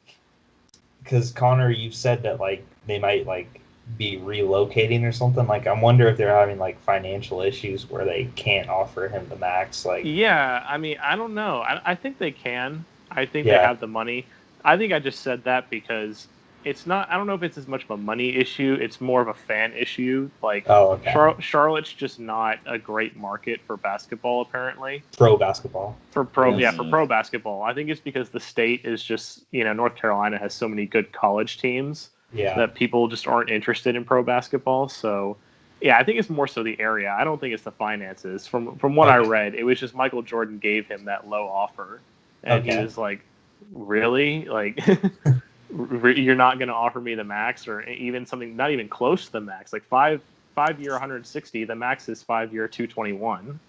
because Connor, you've said that they might be relocating or something. I wonder if they're having financial issues where they can't offer him the max. I mean, I don't know. I think they can. I think they have the money. I think I just said that because it's not. I don't know if it's as much of a money issue. It's more of a fan issue. Charlotte's just not a great market for basketball, apparently. Pro basketball. For pro basketball. I think it's because the state is just, North Carolina has so many good college teams that people just aren't interested in pro basketball. So, I think it's more so the area. I don't think it's the finances. From what I read, it was just Michael Jordan gave him that low offer, and he was like, "Really? You're not going to offer me the max, or even something not even close to the max? 5-year 160. The max is 5-year 221.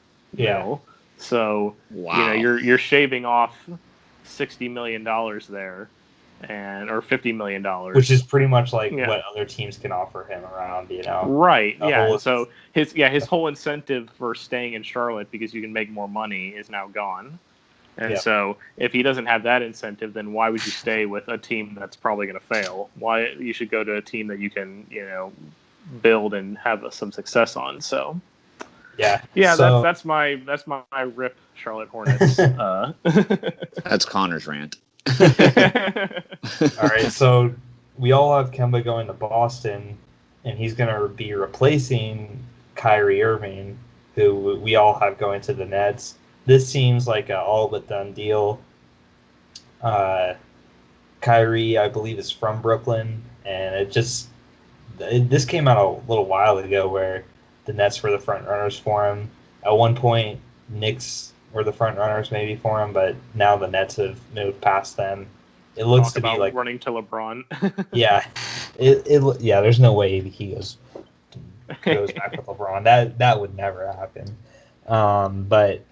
So wow. You're shaving off $60 million there, or $50 million, which is pretty much what other teams can offer him around. Right? So his whole incentive for staying in Charlotte, because you can make more money, is now gone. And so if he doesn't have that incentive, then why would you stay with a team that's probably going to fail? Why you should go to a team that you can, build and have some success on. So yeah, so, that's my rip Charlotte Hornets. That's Connor's rant. all right, so we all have Kemba going to Boston, and he's going to be replacing Kyrie Irving, who we all have going to the Nets. This seems like an all but done deal. Kyrie, I believe, is from Brooklyn, and this came out a little while ago where the Nets were the front runners for him. At one point, Knicks were the front runners maybe for him, but now the Nets have moved past them. It looks Talk to about be like running to LeBron. yeah, there's no way he goes back with LeBron. That would never happen. But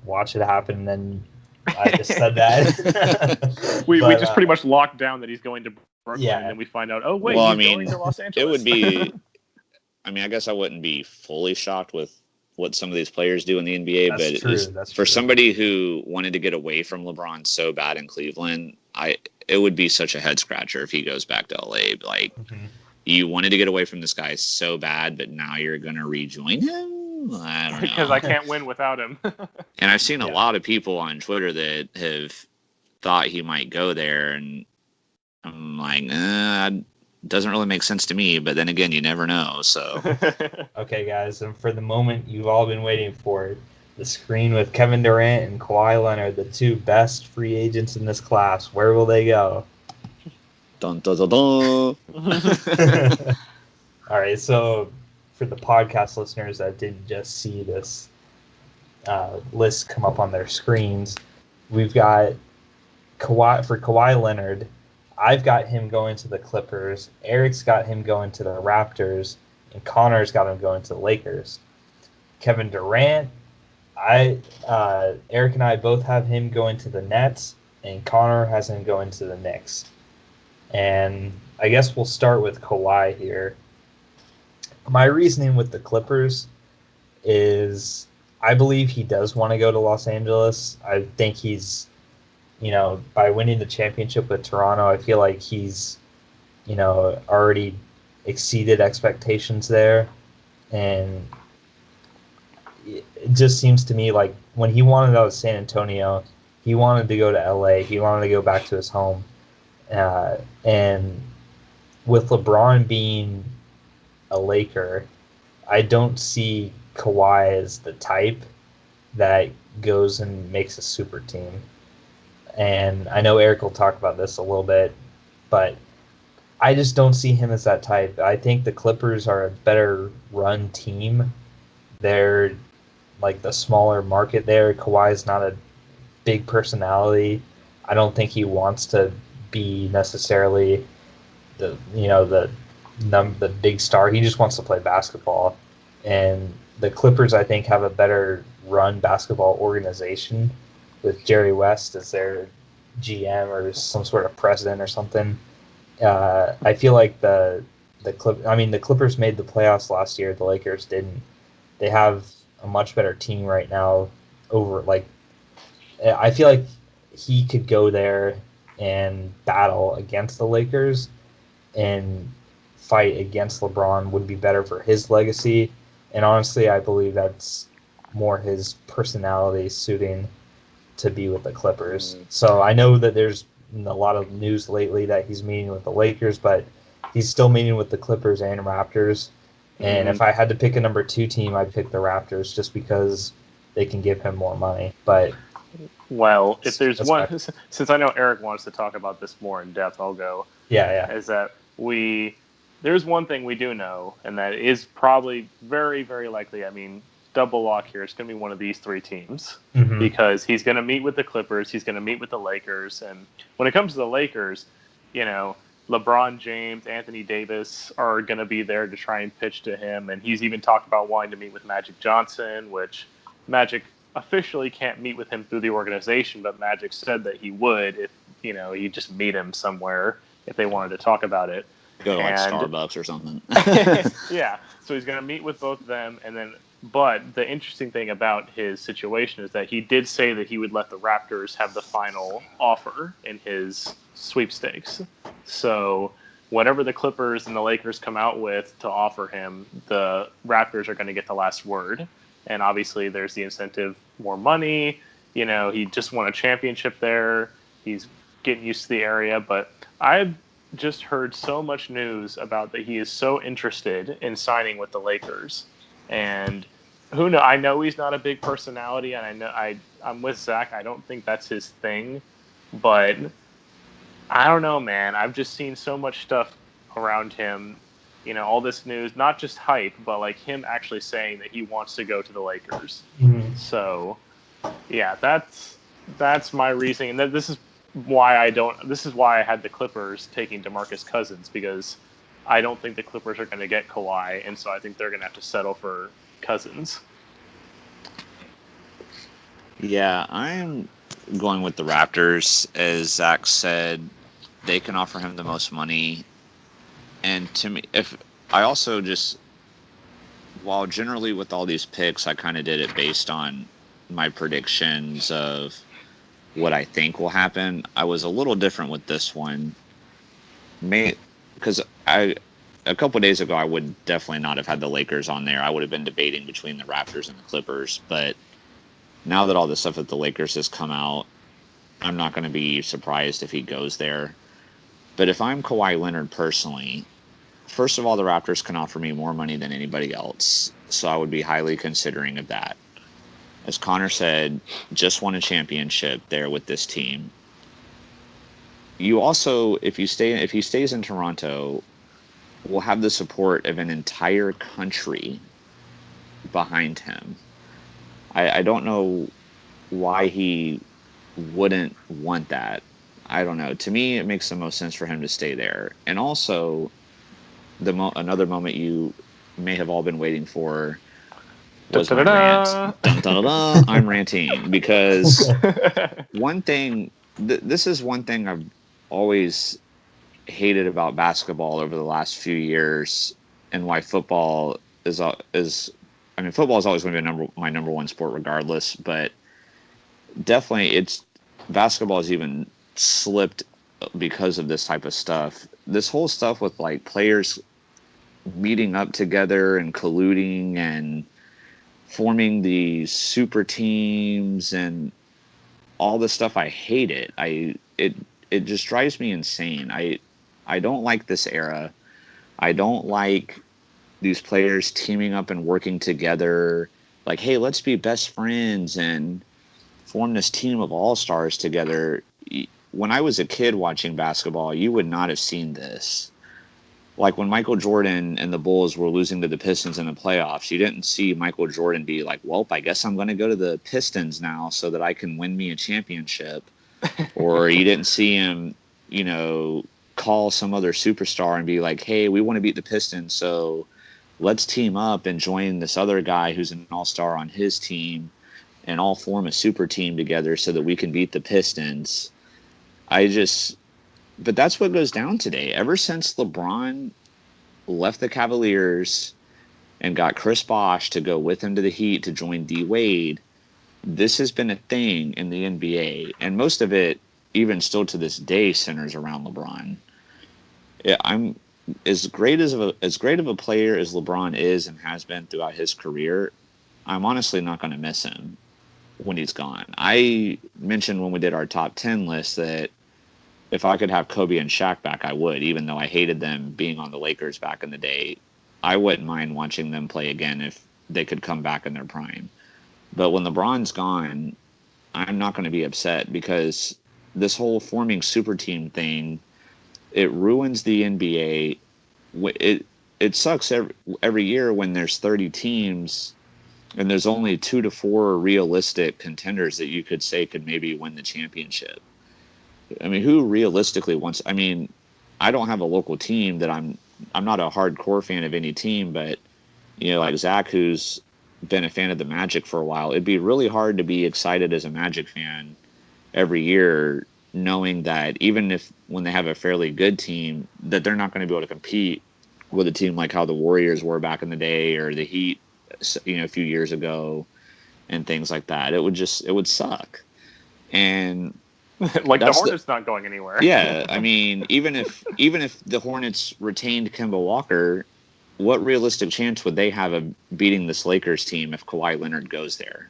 watch it happen, and then I just said that. we just pretty much locked down that he's going to Brooklyn, and then we find out, oh wait, he's going to Los Angeles. It would be. I mean, I guess I wouldn't be fully shocked with what some of these players do in the NBA, That's for somebody who wanted to get away from LeBron so bad in Cleveland, it would be such a head scratcher if he goes back to LA. Like, you wanted to get away from this guy so bad, but now you're going to rejoin him? I don't know. Because I can't win without him. And I've seen a lot of people on Twitter that have thought he might go there, and I'm like, doesn't really make sense to me, but then again, you never know. So, okay, guys, and for the moment you've all been waiting for, the screen with Kevin Durant and Kawhi Leonard, the two best free agents in this class. Where will they go? Dun, dun, dun, dun. All right, so for the podcast listeners that didn't just see this list come up on their screens, we've got Kawhi Leonard. I've got him going to the Clippers. Eric's got him going to the Raptors, and Connor's got him going to the Lakers. Kevin Durant, Eric and I both have him going to the Nets, and Connor has him going to the Knicks. And I guess we'll start with Kawhi here. My reasoning with the Clippers is I believe he does want to go to Los Angeles. I think he's, by winning the championship with Toronto, I feel like he's, already exceeded expectations there. And it just seems to me like when he wanted out of San Antonio, he wanted to go to LA. He wanted to go back to his home. And with LeBron being a Laker, I don't see Kawhi as the type that goes and makes a super team. And I know Eric will talk about this a little bit, but I just don't see him as that type. I think the Clippers are a better run team. They're like the smaller market there. Kawhi's not a big personality. I don't think he wants to be necessarily the big star. He just wants to play basketball. And the Clippers, I think, have a better run basketball organization with Jerry West as their GM or some sort of president or something. I feel like the Clippers made the playoffs last year. The Lakers didn't. They have a much better team right now. I feel like he could go there and battle against the Lakers and fight against LeBron would be better for his legacy. And honestly, I believe that's more his personality suiting to be with the Clippers. So I know that there's a lot of news lately that he's meeting with the Lakers, but he's still meeting with the Clippers and Raptors. And if I had to pick a number 2 team, I'd pick the Raptors just because they can give him more money. But well, if there's one, since I know Eric wants to talk about this more in depth, I'll go. Yeah. Is that there's one thing we do know, and that is probably very, very likely. I mean, double lock here. It's going to be one of these 3 teams because he's going to meet with the Clippers. He's going to meet with the Lakers. And when it comes to the Lakers, LeBron James, Anthony Davis are going to be there to try and pitch to him. And he's even talked about wanting to meet with Magic Johnson, which Magic officially can't meet with him through the organization, but Magic said that he would if, he'd just meet him somewhere if they wanted to talk about it. Go to Starbucks or something. Yeah. So he's going to meet with both of them. And then But the interesting thing about his situation is that he did say that he would let the Raptors have the final offer in his sweepstakes. So whatever the Clippers and the Lakers come out with to offer him, the Raptors are going to get the last word. And obviously, there's the incentive, more money. You know, he just won a championship there. He's getting used to the area. But I've just heard so much news about that he is so interested in signing with the Lakers. And who know? I know he's not a big personality, and I know I'm with Zach. I don't think that's his thing, but I don't know, man. I've just seen so much stuff around him. You know, all this news, not just hype, but like him actually saying that he wants to go to the Lakers. Mhm. So, yeah, that's my reasoning. And this is why I don't. This is why I had the Clippers taking DeMarcus Cousins, because I don't think the Clippers are going to get Kawhi, and so I think they're going to have to settle for Cousins. Yeah, I'm going with the Raptors. As Zach said, they can offer him the most money. And to me, if I also just, while generally with all these picks, I kind of did it based on my predictions of what I think will happen. I was a little different with this one, because a couple of days ago I would definitely not have had the Lakers on there. I would have been debating between the Raptors and the Clippers, but now that all the stuff with the Lakers has come out, I'm not going to be surprised if he goes there. But if I'm Kawhi Leonard personally, first of all, the Raptors can offer me more money than anybody else, so I would be highly considering of that. As Connor said, just won a championship there with this team. You also, if he stays in Toronto, will have the support of an entire country behind him. I don't know why he wouldn't want that. I don't know. To me, it makes the most sense for him to stay there. And also, another moment you may have all been waiting for was my rant. Dun, dun, dun, dun. I'm ranting because one thing. This is one thing I've always hated about basketball over the last few years, and why football is. I mean, football is always going to be my number one sport, regardless. But definitely, basketball has even slipped because of this type of stuff. This whole stuff with like players meeting up together and colluding and forming these super teams and all this stuff, I hate it. It just drives me insane. I don't like this era. I don't like these players teaming up and working together. Like, hey, let's be best friends and form this team of all-stars together. When I was a kid watching basketball, you would not have seen this. Like when Michael Jordan and the Bulls were losing to the Pistons in the playoffs, you didn't see Michael Jordan be like, well, I guess I'm going to go to the Pistons now so that I can win me a championship. Or you didn't see him, call some other superstar and be like, hey, we want to beat the Pistons, so let's team up and join this other guy who's an all-star on his team and all form a super team together so that we can beat the Pistons. But that's what goes down today. Ever since LeBron left the Cavaliers and got Chris Bosh to go with him to the Heat to join D Wade, this has been a thing in the NBA, and most of it, even still to this day, centers around LeBron. I'm as great of a player as LeBron is and has been throughout his career. I'm honestly not going to miss him when he's gone. I mentioned when we did our top 10 list that if I could have Kobe and Shaq back, I would, even though I hated them being on the Lakers back in the day. I wouldn't mind watching them play again if they could come back in their prime. But when LeBron's gone, I'm not going to be upset, because this whole forming super team thing, it ruins the NBA. It sucks every year when there's 30 teams and there's only 2 to 4 realistic contenders that you could say could maybe win the championship. I mean, who realistically wants? I mean, I don't have a local team that I'm not a hardcore fan of any team, but like Zach, who's been a fan of the Magic for a while, it'd be really hard to be excited as a Magic fan every year, knowing that even if when they have a fairly good team, that they're not going to be able to compete with a team like how the Warriors were back in the day, or the Heat a few years ago and things like that. It would suck. And like the Hornets not going anywhere. Yeah, I mean, even if the Hornets retained Kemba Walker, what realistic chance would they have of beating this Lakers team if Kawhi Leonard goes there?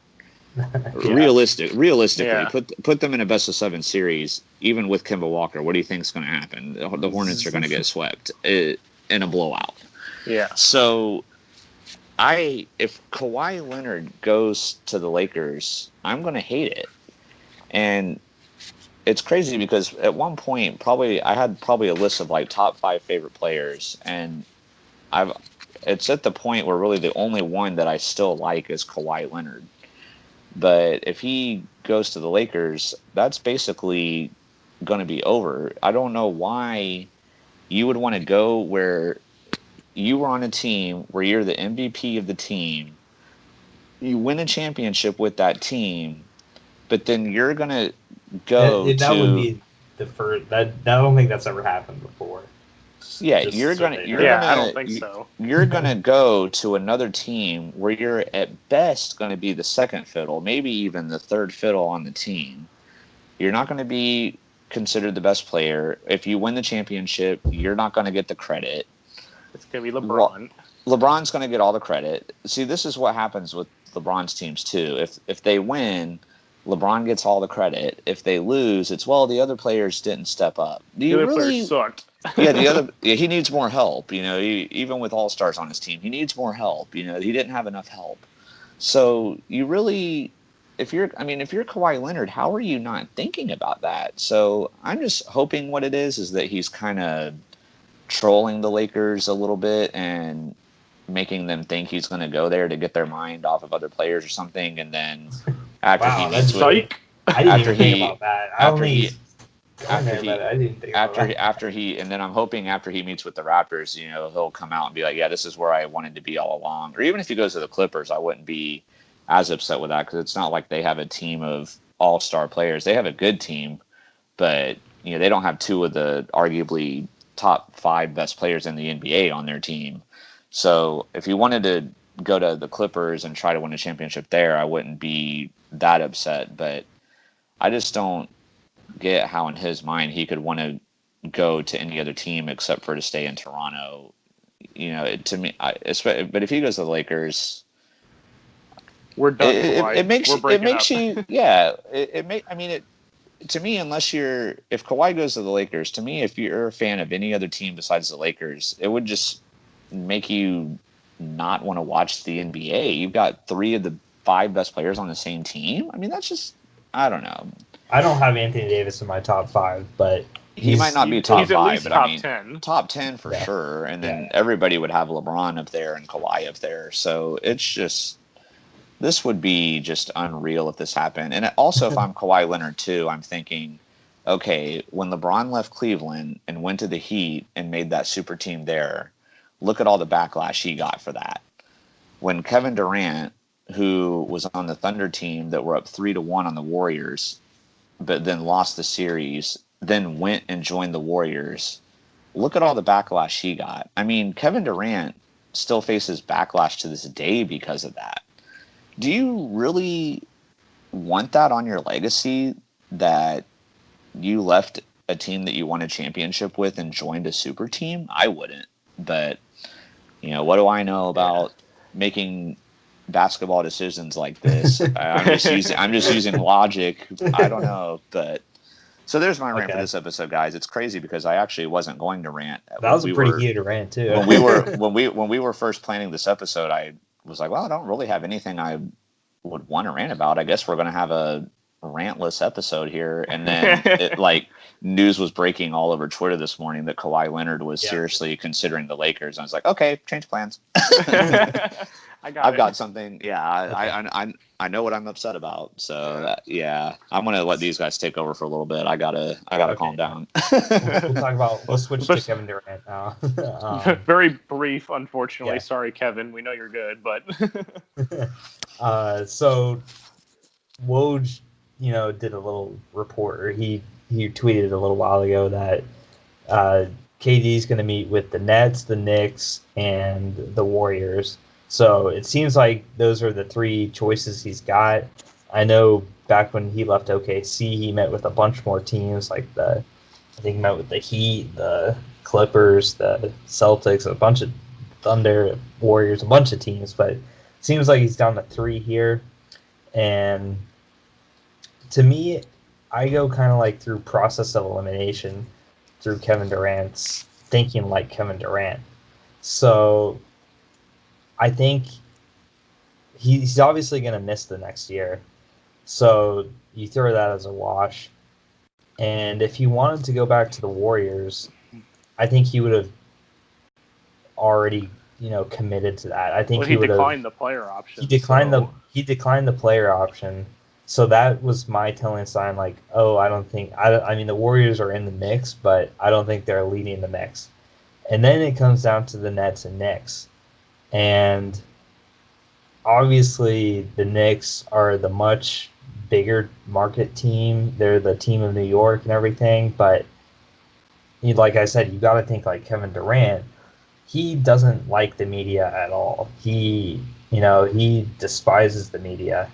Realistically, Yeah. put them in a best of 7 series, even with Kemba Walker. What do you think is going to happen? The Hornets are going to get swept in a blowout. Yeah. So, if Kawhi Leonard goes to the Lakers, I'm going to hate it. And it's crazy because at one point, I had a list of like top 5 favorite players, and it's at the point where really the only one that I still like is Kawhi Leonard. But if he goes to the Lakers, that's basically going to be over. I don't know why you would want to go where you were on a team where you're the MVP of the team, you win a championship with that team, but then you're going to go that would be the first. I don't think that's ever happened before. Yeah, I don't think so. You're gonna go to another team where you're at best going to be the second fiddle, maybe even the third fiddle on the team. You're not going to be considered the best player. If you win the championship, you're not going to get the credit. It's going to be LeBron. LeBron's going to get all the credit. See, this is what happens with LeBron's teams too. If they win, LeBron gets all the credit. If they lose, it's the other players didn't step up. The other players sucked. He needs more help. Even with all-stars on his team, he needs more help. He didn't have enough help. So you really, if you're Kawhi Leonard, how are you not thinking about that? So I'm just hoping what it is that he's kind of trolling the Lakers a little bit and making them think he's going to go there to get their mind off of other players or something, and then after he meets with, I didn't even think about that. And then I'm hoping after he meets with the Raptors, he'll come out and be like, yeah, this is where I wanted to be all along. Or even if he goes to the Clippers, I wouldn't be as upset with that because it's not like they have a team of all-star players. They have a good team, but they don't have 2 of the arguably top 5 best players in the NBA on their team. So if he wanted to go to the Clippers and try to win a championship there, I wouldn't be that upset. But I just don't get how in his mind he could want to go to any other team except for to stay in Toronto. To me, but if he goes to the Lakers, we're done. It makes you, yeah. To me, if Kawhi goes to the Lakers, to me, if you're a fan of any other team besides the Lakers, it would just make you not want to watch the NBA. You've got 3 of the 5 best players on the same team. I mean, that's just, I don't know. I don't have Anthony Davis in my top 5, but he might not be top 5, but top 10. Top 10 for sure. And then everybody would have LeBron up there and Kawhi up there. So it's just, this would be just unreal if this happened. And also, if I'm Kawhi Leonard too, I'm thinking, okay, when LeBron left Cleveland and went to the Heat and made that super team there, look at all the backlash he got for that. When Kevin Durant, who was on the Thunder team that were up 3-1 on the Warriors, but then lost the series, then went and joined the Warriors, look at all the backlash he got. I mean, Kevin Durant still faces backlash to this day because of that. Do you really want that on your legacy, that you left a team that you won a championship with and joined a super team? I wouldn't. But, what do I know about making basketball decisions like this? I'm just using logic. I don't know. But so there's my rant for this episode, guys. It's crazy because I actually wasn't going to rant. That was a pretty heated rant too. when we were first planning this episode, I was like, well, I don't really have anything I would want to rant about. I guess we're going to have a rantless episode here. And then news was breaking all over Twitter this morning that Kawhi Leonard was seriously considering the Lakers. I was like, okay, change plans. I've got something. Yeah, I know what I'm upset about. So I'm gonna let these guys take over for a little bit. I gotta calm down. We'll talk about. We'll switch to Kevin Durant now. Very brief, unfortunately. Yeah. Sorry, Kevin. We know you're good, but. So, Woj, did a little report. Or he tweeted a little while ago that KD's going to meet with the Nets, the Knicks, and the Warriors. So it seems like those are the three choices he's got. I know back when he left OKC, he met with a bunch more teams, like I think he met with the Heat, the Clippers, the Celtics, a bunch of Thunder, Warriors, a bunch of teams. But it seems like he's down to three here. And to me, I go kind of like through process of elimination through Kevin Durant's thinking like Kevin Durant. So I think he's obviously going to miss the next year. So you throw that as a wash. And if he wanted to go back to the Warriors, I think he would have already, committed to that. I think Well, he would have declined the player option. he declined the player option. So that was my telling sign, like, oh, I mean, the Warriors are in the mix, but I don't think they're leading the mix. And then it comes down to the Nets and Knicks. And obviously the Knicks are the much bigger market team. They're the team of New York and everything, but like I said, you got to think like Kevin Durant. He doesn't like the media at all. He despises the media.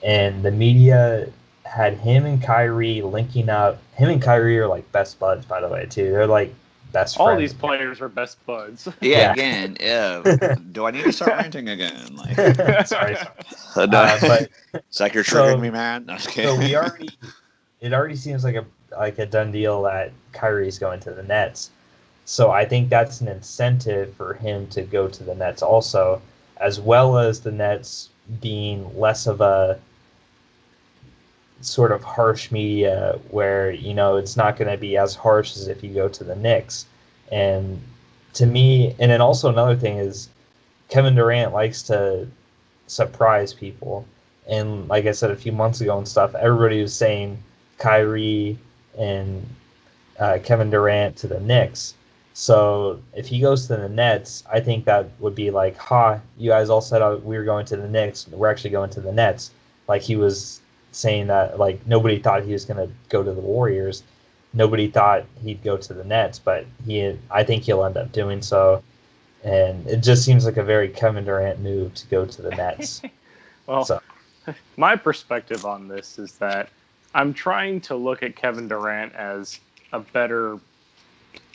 And the media had him and Kyrie linking up. Him and Kyrie are like best buds, by the way, too. They're like best friends. All these players are best buds. Yeah. Again, yeah. Do I need to start ranting again? Like, sorry. But it's like you're triggering me, man. No, so it already seems like a done deal that Kyrie's going to the Nets. So I think that's an incentive for him to go to the Nets also, as well as the Nets being less of a sort of harsh media where, it's not going to be as harsh as if you go to the Knicks. And to me, and then also another thing is Kevin Durant likes to surprise people. And like I said a few months ago and stuff, everybody was saying Kyrie and Kevin Durant to the Knicks. So if he goes to the Nets, I think that would be like, you guys all said we were going to the Knicks. We're actually going to the Nets. Like he was saying that, like nobody thought he was going to go to the Warriors. Nobody thought he'd go to the Nets, but I think he'll end up doing so. And it just seems like a very Kevin Durant move to go to the Nets. Well, my perspective on this is that I'm trying to look at Kevin Durant as a better,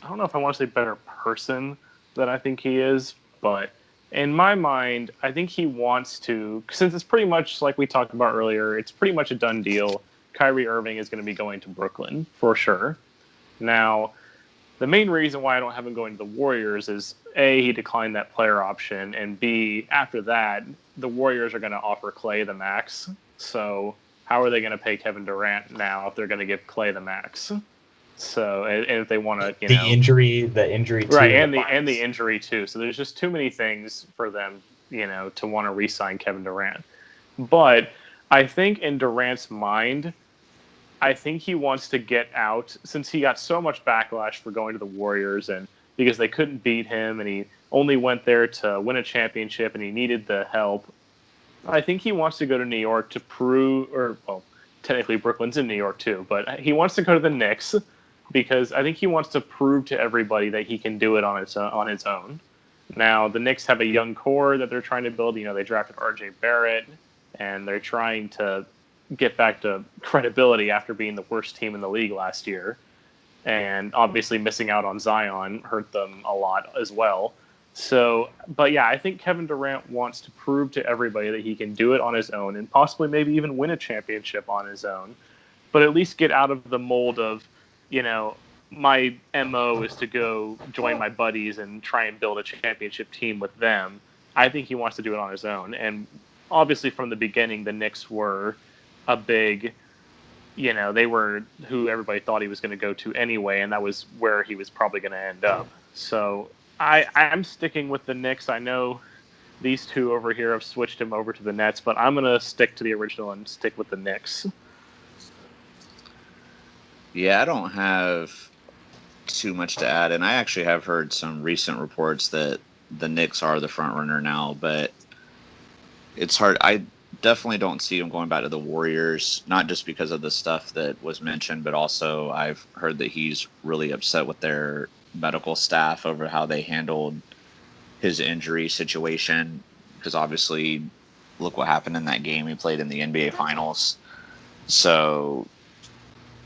I don't know if I want to say better person than I think he is, but in my mind, I think he wants to, since it's pretty much like we talked about earlier, it's pretty much a done deal. Kyrie Irving is going to be going to Brooklyn for sure. Now, the main reason why I don't have him going to the Warriors is A, he declined that player option, and B, after that, the Warriors are going to offer Klay the max. So how are they going to pay Kevin Durant now if they're going to give Klay the max? So, and if they want to, the injury too, right, and the injury too. So there's just too many things for them, to want to re-sign Kevin Durant. But I think in Durant's mind, I think he wants to get out since he got so much backlash for going to the Warriors and because they couldn't beat him and he only went there to win a championship and he needed the help. I think he wants to go to New York to prove, technically Brooklyn's in New York too, but he wants to go to the Knicks because I think he wants to prove to everybody that he can do it on his own. Now, the Knicks have a young core that they're trying to build. They drafted R.J. Barrett, and they're trying to get back to credibility after being the worst team in the league last year. And obviously missing out on Zion hurt them a lot as well. So, but yeah, I think Kevin Durant wants to prove to everybody that he can do it on his own and possibly maybe even win a championship on his own, but at least get out of the mold of, my MO is to go join my buddies and try and build a championship team with them. I think he wants to do it on his own. And obviously from the beginning, the Knicks were a big, they were who everybody thought he was going to go to anyway, and that was where he was probably going to end up. So I'm sticking with the Knicks. I know these two over here have switched him over to the Nets, but I'm going to stick to the original and stick with the Knicks. Yeah, I don't have too much to add, and I actually have heard some recent reports that the Knicks are the front runner now, but it's hard. I definitely don't see him going back to the Warriors, not just because of the stuff that was mentioned, but also I've heard that he's really upset with their medical staff over how they handled his injury situation because obviously, look what happened in that game he played in the NBA Finals. So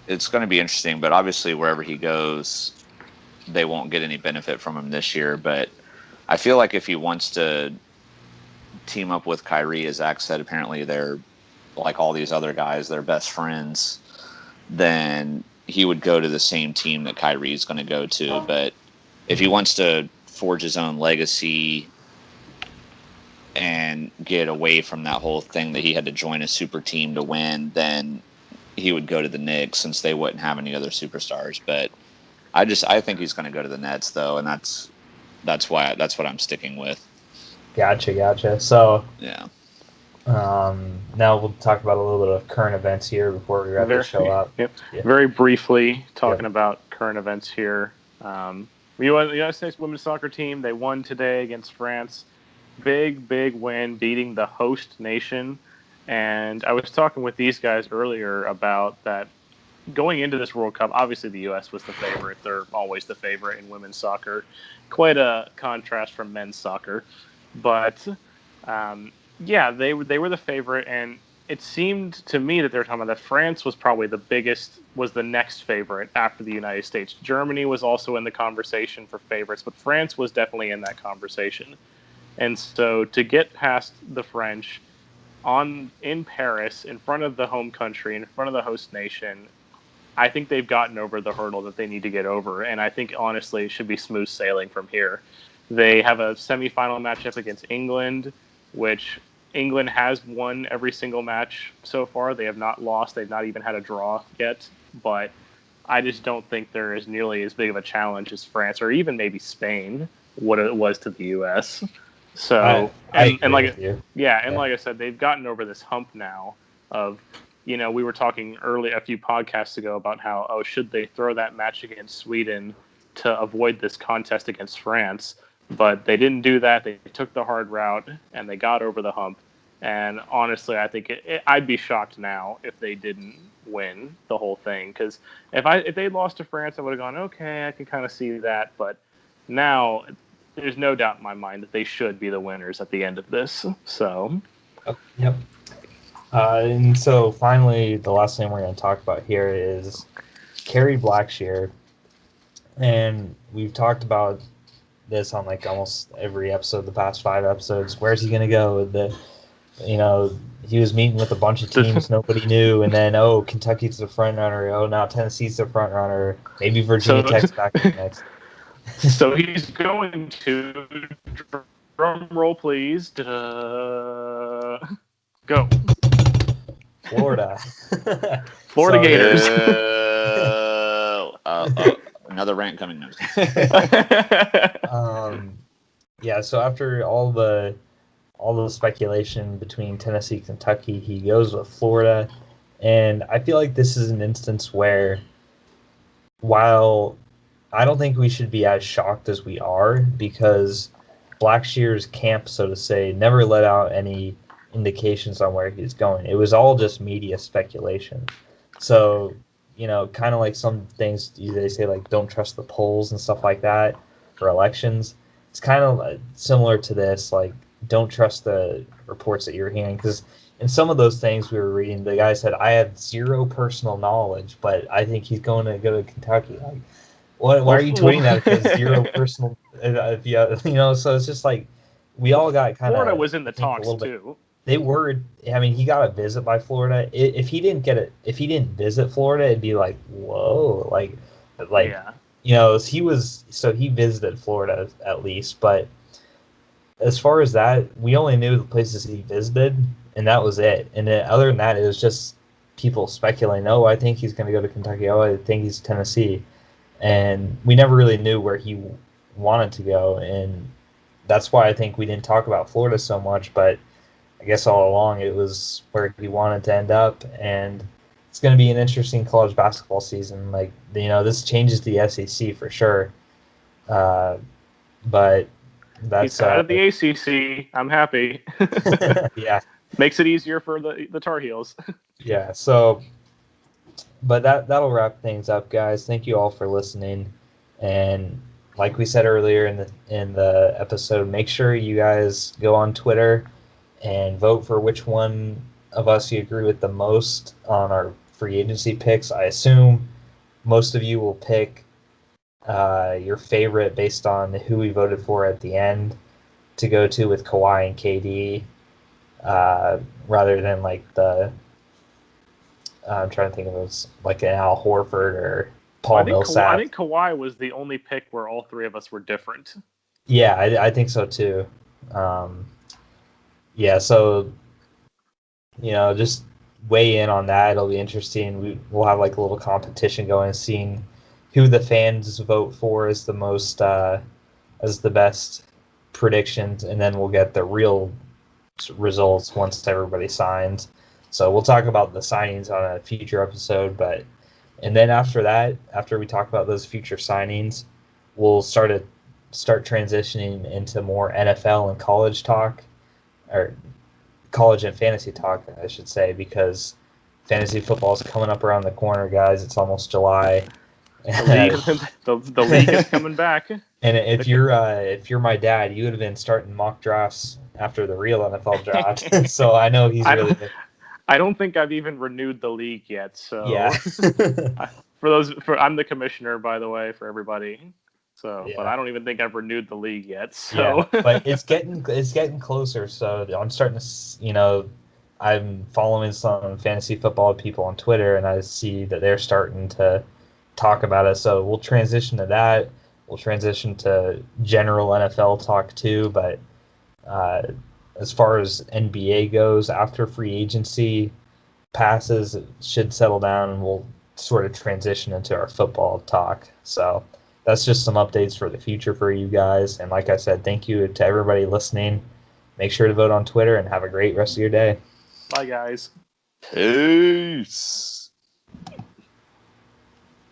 it's going to be interesting, but obviously wherever he goes, they won't get any benefit from him this year. But I feel like if he wants to team up with Kyrie, as Zach said, apparently they're like all these other guys, they're best friends, then he would go to the same team that Kyrie is going to go to. But if he wants to forge his own legacy and get away from that whole thing that he had to join a super team to win, then he would go to the Knicks, since they wouldn't have any other superstars. But I think he's going to go to the Nets, though, and that's what I'm sticking with. Gotcha. So yeah. Now we'll talk about a little bit of current events here before we wrap the show up. Yep. Yeah. Very briefly, talking about current events here. The United States women's soccer team, they won today against France. Big win, beating the host nation. And I was talking with these guys earlier about that. Going into this World Cup, obviously the U.S. was the favorite. They're always the favorite in women's soccer. Quite a contrast from men's soccer. But, they were the favorite. And it seemed to me that they were talking about that France was probably was the next favorite after the United States. Germany was also in the conversation for favorites, but France was definitely in that conversation. And so to get past the French in Paris, in front of the home country, in front of the host nation, I think they've gotten over the hurdle that they need to get over. And I think, honestly, it should be smooth sailing from here. They have a semifinal matchup against England, which England has won every single match so far. They have not lost. They've not even had a draw yet. But I just don't think they're as nearly as big of a challenge as France or even maybe Spain, what it was to the U.S. So, like I said, they've gotten over this hump now of, we were talking a few podcasts ago about how, should they throw that match against Sweden to avoid this contest against France? But they didn't do that. They took the hard route and they got over the hump. And honestly, I think I'd be shocked now if they didn't win the whole thing. Because if they lost to France, I would have gone, okay, I can kind of see that. But now there's no doubt in my mind that they should be the winners at the end of this. So, yep. And so finally, the last thing we're going to talk about here is Kerry Blackshear. And we've talked about this on like almost every episode, the past 5 episodes. Where's he going to go? He was meeting with a bunch of teams nobody knew, and then Kentucky's the front runner. Now Tennessee's the front runner. Maybe Virginia Tech's back next. So he's going to, drum roll please, go. Florida. Florida Gators. Another rant coming next. So after all the speculation between Tennessee and Kentucky, he goes with Florida. And I feel like this is an instance where, while I don't think we should be as shocked as we are, because Blackshear's camp, so to say, never let out any indications on where he's going. It was all just media speculation. So, kind of like some things they say, like, don't trust the polls and stuff like that for elections. It's kind of similar to this, like, don't trust the reports that you're hearing. Because in some of those things we were reading, the guy said, I have zero personal knowledge, but I think he's going to go to Kentucky. Like, why are you tweeting that if you have zero personal? So it's just like we all got kind of. Florida was in the talks too. They were. I mean, he got a visit by Florida. If he didn't visit Florida, it'd be like, whoa, he visited Florida at least. But as far as that, we only knew the places he visited, and that was it. And then other than that, it was just people speculating. Oh, I think he's going to go to Kentucky. Oh, I think he's Tennessee. And we never really knew where he wanted to go, and that's why I think we didn't talk about Florida so much, but I guess all along it was where he wanted to end up, and it's going to be an interesting college basketball season. Like, this changes the SEC for sure, but that's... He's out of the ACC. I'm happy. Yeah. Makes it easier for the Tar Heels. Yeah, so... But that'll wrap things up, guys. Thank you all for listening. And like we said earlier in the episode, make sure you guys go on Twitter and vote for which one of us you agree with the most on our free agency picks. I assume most of you will pick your favorite based on who we voted for at the end to go to with Kawhi and KD, rather than like I'm trying to think of it as like an Al Horford or Paul Millsap. I think Kawhi was the only pick where all three of us were different. Yeah, I think so too. Yeah, so just weigh in on that. It'll be interesting. We'll have like a little competition going, seeing who the fans vote for as the most as the best predictions, and then we'll get the real results once everybody signs. So we'll talk about the signings on a future episode, and then after that, after we talk about those future signings, we'll start transitioning into more NFL and college talk, or college and fantasy talk, I should say, because fantasy football is coming up around the corner, guys. It's almost July. The league is coming back. And if you're my dad, you would have been starting mock drafts after the real NFL draft. So I know he's really. I don't think I've even renewed the league yet. So yeah. I'm the commissioner, by the way, for everybody. So, yeah. But I don't even think I've renewed the league yet. So, yeah, but it's getting closer. So I'm starting to, I'm following some fantasy football people on Twitter, and I see that they're starting to talk about it. So we'll transition to that. We'll transition to general NFL talk too. But as far as NBA goes, after free agency passes, it should settle down, and we'll sort of transition into our football talk. So that's just some updates for the future for you guys. And like I said, thank you to everybody listening. Make sure to vote on Twitter, and have a great rest of your day. Bye, guys. Peace.